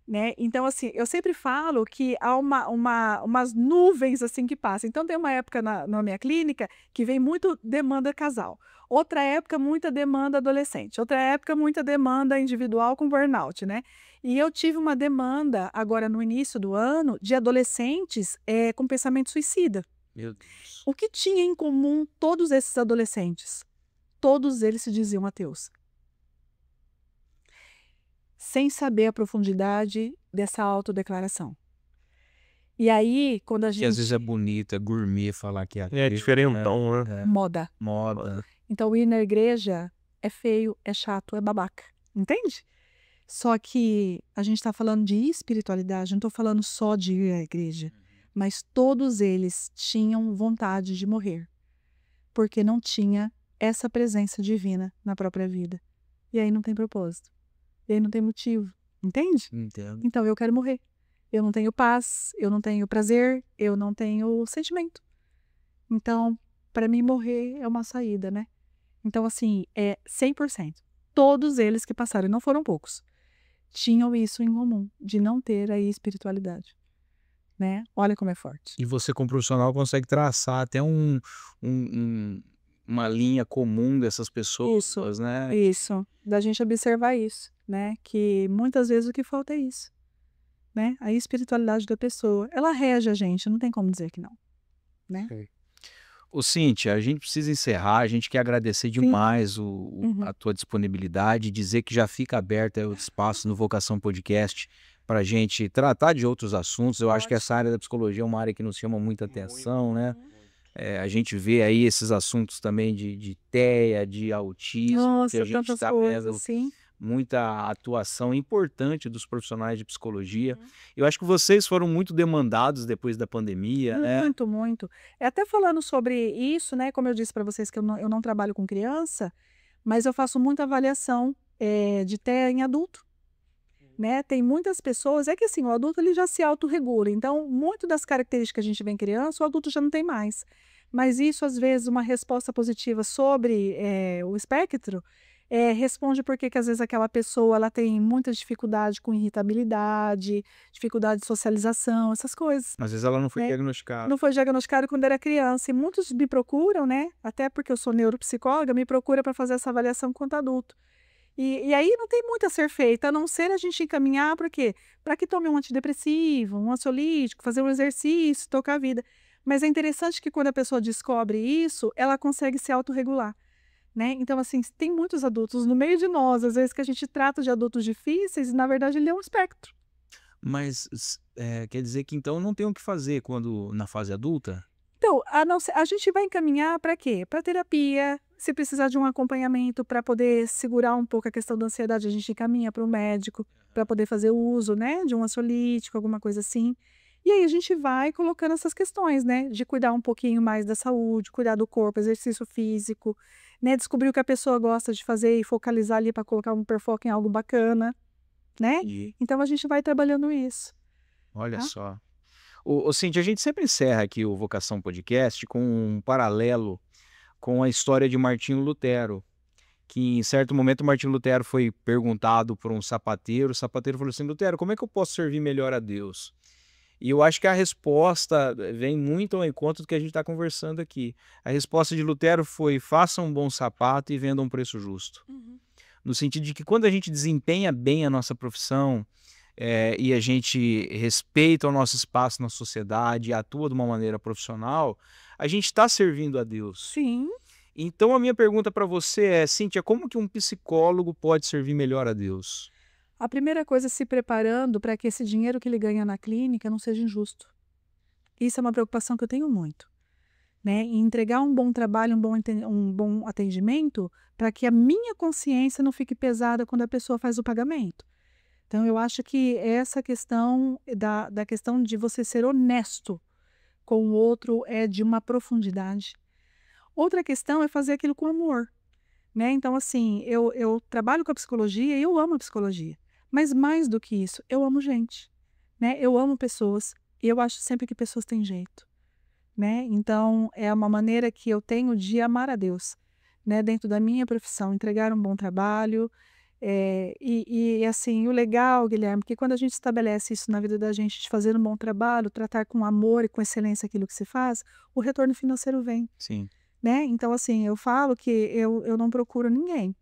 né? Então, assim, eu sempre falo que há umas nuvens, assim, que passam. Então, tem uma época na minha clínica que vem muito demanda casal. Outra época, muita demanda adolescente. Outra época, muita demanda individual com burnout, né? E eu tive uma demanda, agora no início do ano, de adolescentes com pensamento suicida. Meu Deus. O que tinha em comum todos esses adolescentes? Todos eles se diziam ateus. Sem saber a profundidade dessa autodeclaração. E aí, quando a gente... Que às vezes é bonito, é gourmet falar que é ateu, diferentão, né? Moda. Moda. Então, ir na igreja é feio, é chato, é babaca. Entende? Só que a gente está falando de espiritualidade, não estou falando só de ir à igreja. Mas todos eles tinham vontade de morrer. Porque não tinha essa presença divina na própria vida. E aí não tem propósito. E aí não tem motivo. Entende? Entendo. Então eu quero morrer. Eu não tenho paz, eu não tenho prazer, eu não tenho sentimento. Então, para mim, morrer é uma saída, né? Então, assim, 100%. Todos eles que passaram, e não foram poucos, tinham isso em comum, de não ter a espiritualidade. Né? Olha como é forte. E você, como profissional, consegue traçar até uma linha comum dessas pessoas, né? Isso. Da gente observar isso, né? Que muitas vezes o que falta é isso. Né? A espiritualidade da pessoa. Ela rege a gente, não tem como dizer que não. Né? Ô, Cíntia, a gente precisa encerrar, a gente quer agradecer demais a tua disponibilidade, dizer que já fica aberto o espaço no Vocação Podcast para a gente tratar de outros assuntos. Eu acho que essa área da psicologia é uma área que nos chama muita atenção, né? A gente vê aí esses assuntos também de TEA, de autismo, Nossa, que a gente tantas está coisas, vendo sim. muita atuação importante dos profissionais de psicologia. Eu acho que vocês foram muito demandados depois da pandemia, né? Muito, muito. Até falando sobre isso, né? Como eu disse para vocês que eu não trabalho com criança, mas eu faço muita avaliação de TEA em adulto. Né? Tem muitas pessoas, que assim, o adulto ele já se autorregula, então muito das características que a gente vê em criança, o adulto já não tem mais. Mas isso, às vezes, uma resposta positiva sobre o espectro, responde porque que às vezes aquela pessoa ela tem muita dificuldade com irritabilidade, dificuldade de socialização, essas coisas. Às vezes ela não foi diagnosticada. Não foi diagnosticado quando era criança, e muitos me procuram, né? Até porque eu sou neuropsicóloga, me procura para fazer essa avaliação quanto adulto. E aí não tem muito a ser feito, a não ser a gente encaminhar para quê? Para que tome um antidepressivo, um ansiolítico, fazer um exercício, tocar a vida. Mas é interessante que quando a pessoa descobre isso, ela consegue se autorregular. né? Então, assim, tem muitos adultos no meio de nós, às vezes que a gente trata de adultos difíceis e, na verdade, ele é um espectro. Mas quer dizer que então não tem o que fazer quando na fase adulta? Então, a gente vai encaminhar para quê? Para terapia, se precisar de um acompanhamento para poder segurar um pouco a questão da ansiedade, a gente encaminha para o médico, para poder fazer o uso, né, de um ansiolítico, alguma coisa assim. E aí a gente vai colocando essas questões, né, de cuidar um pouquinho mais da saúde, cuidar do corpo, exercício físico, né, descobrir o que a pessoa gosta de fazer e focalizar ali para colocar um hiperfoco em algo bacana, né? E Então a gente vai trabalhando isso, olha tá? só. Ô Cíntia, a gente sempre encerra aqui o Vocação Podcast com um paralelo com a história de Martinho Lutero, que em certo momento Martinho Lutero foi perguntado por um sapateiro, o sapateiro falou assim: Lutero, como é que eu posso servir melhor a Deus? E eu acho que a resposta vem muito ao encontro do que a gente está conversando aqui. A resposta de Lutero foi: faça um bom sapato e venda a um preço justo. Uhum. No sentido de que quando a gente desempenha bem a nossa profissão, e a gente respeita o nosso espaço na sociedade e atua de uma maneira profissional, a gente está servindo a Deus. Sim. Então a minha pergunta para você é, Cíntia, como que um psicólogo pode servir melhor a Deus? A primeira coisa é se preparando para que esse dinheiro que ele ganha na clínica não seja injusto. Isso é uma preocupação que eu tenho muito, né? E entregar um bom trabalho, um bom atendimento, para que a minha consciência não fique pesada quando a pessoa faz o pagamento. Então, eu acho que essa questão da questão de você ser honesto com o outro é de uma profundidade. Outra questão é fazer aquilo com amor, né? Então, assim, eu trabalho com a psicologia e eu amo a psicologia. Mas mais do que isso, eu amo gente, né? Eu amo pessoas e eu acho sempre que pessoas têm jeito, né? Então, é uma maneira que eu tenho de amar a Deus, né? Dentro da minha profissão, entregar um bom trabalho. Assim, o legal, Guilherme, que quando a gente estabelece isso na vida da gente, de fazer um bom trabalho, tratar com amor e com excelência aquilo que se faz, o retorno financeiro vem, Sim. né? Então, assim, eu falo que eu não procuro ninguém,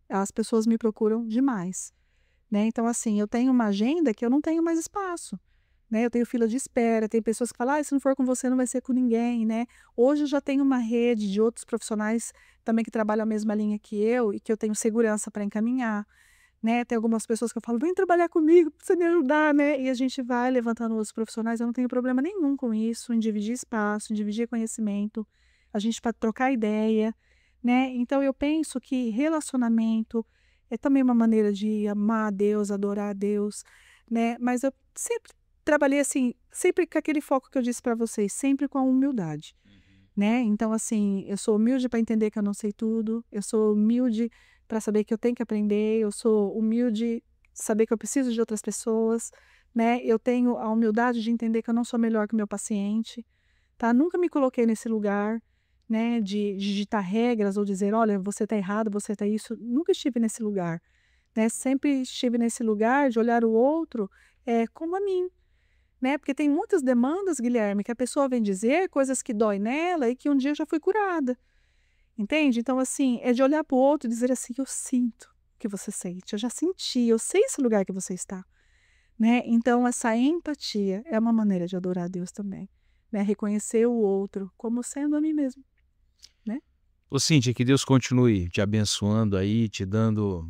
as pessoas me procuram demais, né? Então, assim, eu tenho uma agenda que eu não tenho mais espaço, né? Eu tenho fila de espera, tem pessoas que falam, se não for com você, não vai ser com ninguém, né? Hoje eu já tenho uma rede de outros profissionais também que trabalham a mesma linha que eu e que eu tenho segurança para encaminhar, né? Tem algumas pessoas que eu falo, vem trabalhar comigo, precisa me ajudar, né? E a gente vai levantando os profissionais, eu não tenho problema nenhum com isso, em dividir espaço, em dividir conhecimento, a gente para trocar ideia, né? Então eu penso que relacionamento é também uma maneira de amar a Deus, adorar a Deus, né? Mas eu sempre trabalhei assim, sempre com aquele foco que eu disse para vocês, sempre com a humildade, né? Então, assim, eu sou humilde para entender que eu não sei tudo, eu sou humilde para saber que eu tenho que aprender, eu sou humilde saber que eu preciso de outras pessoas, né? Eu tenho a humildade de entender que eu não sou melhor que o meu paciente, tá? Nunca me coloquei nesse lugar, né, de digitar regras ou dizer, olha, você está errado, você está isso. Nunca estive nesse lugar, né? Sempre estive nesse lugar de olhar o outro como a mim, né? Porque tem muitas demandas, Guilherme, que a pessoa vem dizer coisas que dói nela e que um dia eu já fui curada. Entende? Então, assim, é de olhar para o outro e dizer assim: eu sinto o que você sente, eu já senti, eu sei esse lugar que você está, né? Então, essa empatia é uma maneira de adorar a Deus também, né? Reconhecer o outro como sendo a mim mesmo, né? Ô Cíntia, que Deus continue te abençoando aí, te dando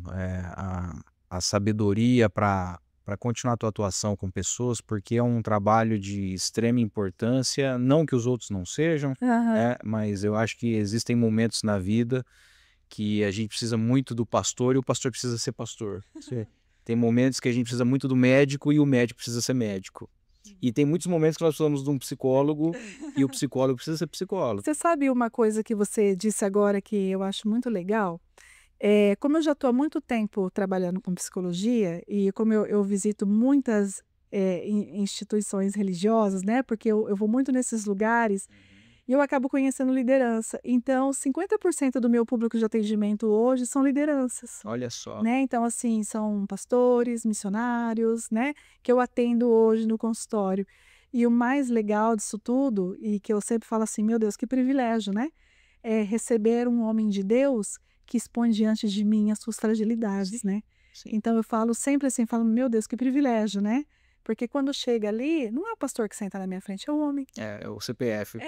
a sabedoria para continuar a tua atuação com pessoas, porque é um trabalho de extrema importância, não que os outros não sejam, Aham. né, mas eu acho que existem momentos na vida que a gente precisa muito do pastor e o pastor precisa ser pastor. Sim. Tem momentos que a gente precisa muito do médico e o médico precisa ser médico. E tem muitos momentos que nós precisamos de um psicólogo e o psicólogo precisa ser psicólogo. Você sabe uma coisa que você disse agora que eu acho muito legal? Como eu já estou há muito tempo trabalhando com psicologia e como eu visito muitas instituições religiosas, né? Porque eu vou muito nesses lugares e eu acabo conhecendo liderança. Então, 50% do meu público de atendimento hoje são lideranças, Olha só. né? Então, assim, são pastores, missionários, né? Que eu atendo hoje no consultório. E o mais legal disso tudo, e que eu sempre falo assim, meu Deus, que privilégio, né? É receber um homem de Deus que expõe diante de mim as suas fragilidades, Sim, né? sim. Então eu falo sempre assim, falo, meu Deus, que privilégio, né? Porque quando chega ali, não é o pastor que senta na minha frente, é o homem. É o CPF.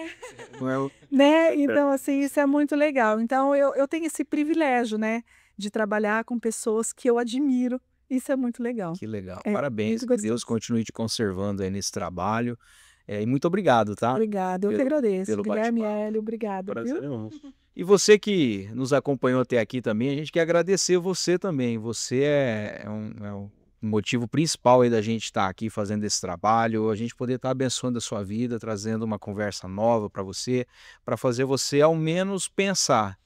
Não é o... Né? Então, assim, isso é muito legal. Então, eu tenho esse privilégio, né, de trabalhar com pessoas que eu admiro. Isso é muito legal. Que legal. É Parabéns. muito Que Deus gostoso. continue te conservando aí nesse trabalho. E muito obrigado, tá? Obrigada, eu que Pelo, agradeço. pelo Guilherme bate-papo. Hélio, obrigada, Prazer viu? é nosso. E você que nos acompanhou até aqui também, a gente quer agradecer você também. Você é um motivo principal aí da gente estar aqui fazendo esse trabalho, a gente poder estar abençoando a sua vida, trazendo uma conversa nova para fazer você ao menos pensar,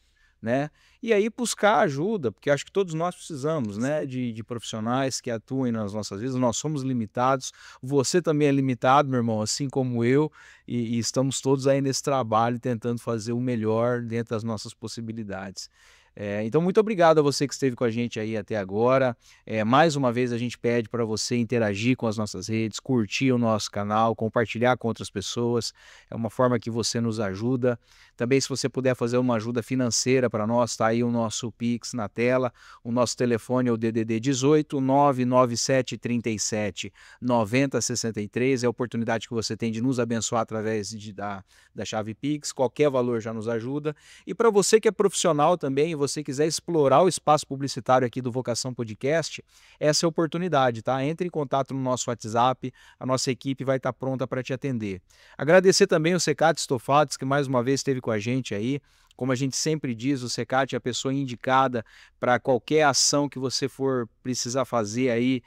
né? E aí buscar ajuda, porque acho que todos nós precisamos, né, de profissionais que atuem nas nossas vidas. Nós somos limitados, você também é limitado, meu irmão, assim como eu, e estamos todos aí nesse trabalho tentando fazer o melhor dentro das nossas possibilidades. Então, muito obrigado a você que esteve com a gente aí até agora. Mais uma vez, a gente pede para você interagir com as nossas redes, curtir o nosso canal, compartilhar com outras pessoas. É uma forma que você nos ajuda. Também, se você puder fazer uma ajuda financeira para nós, está aí o nosso Pix na tela. O nosso telefone é o DDD 18 997 37 90 63. É a oportunidade que você tem de nos abençoar através da chave Pix. Qualquer valor já nos ajuda. E para você que é profissional também, e você quiser explorar o espaço publicitário aqui do Vocação Podcast, essa é a oportunidade, tá? Entre em contato no nosso WhatsApp, a nossa equipe vai estar pronta para te atender. Agradecer também o Secate Estofados, que mais uma vez esteve com a gente aí. Como a gente sempre diz, o Secate é a pessoa indicada para qualquer ação que você for precisar fazer aí,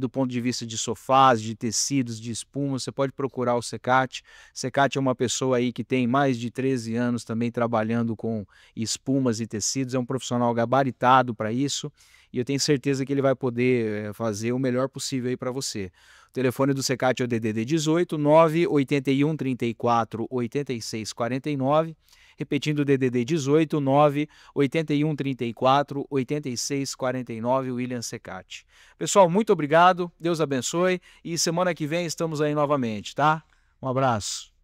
do ponto de vista de sofás, de tecidos, de espuma, você pode procurar o Secate. Secate é uma pessoa aí que tem mais de 13 anos também trabalhando com espumas e tecidos, é um profissional gabaritado para isso, e eu tenho certeza que ele vai poder fazer o melhor possível aí para você. O telefone do Secate é o DDD 18 981 34 86 49. Repetindo o DDD 18 981 34 86 49, William Secate. Pessoal, muito obrigado, Deus abençoe e semana que vem estamos aí novamente, tá? Um abraço.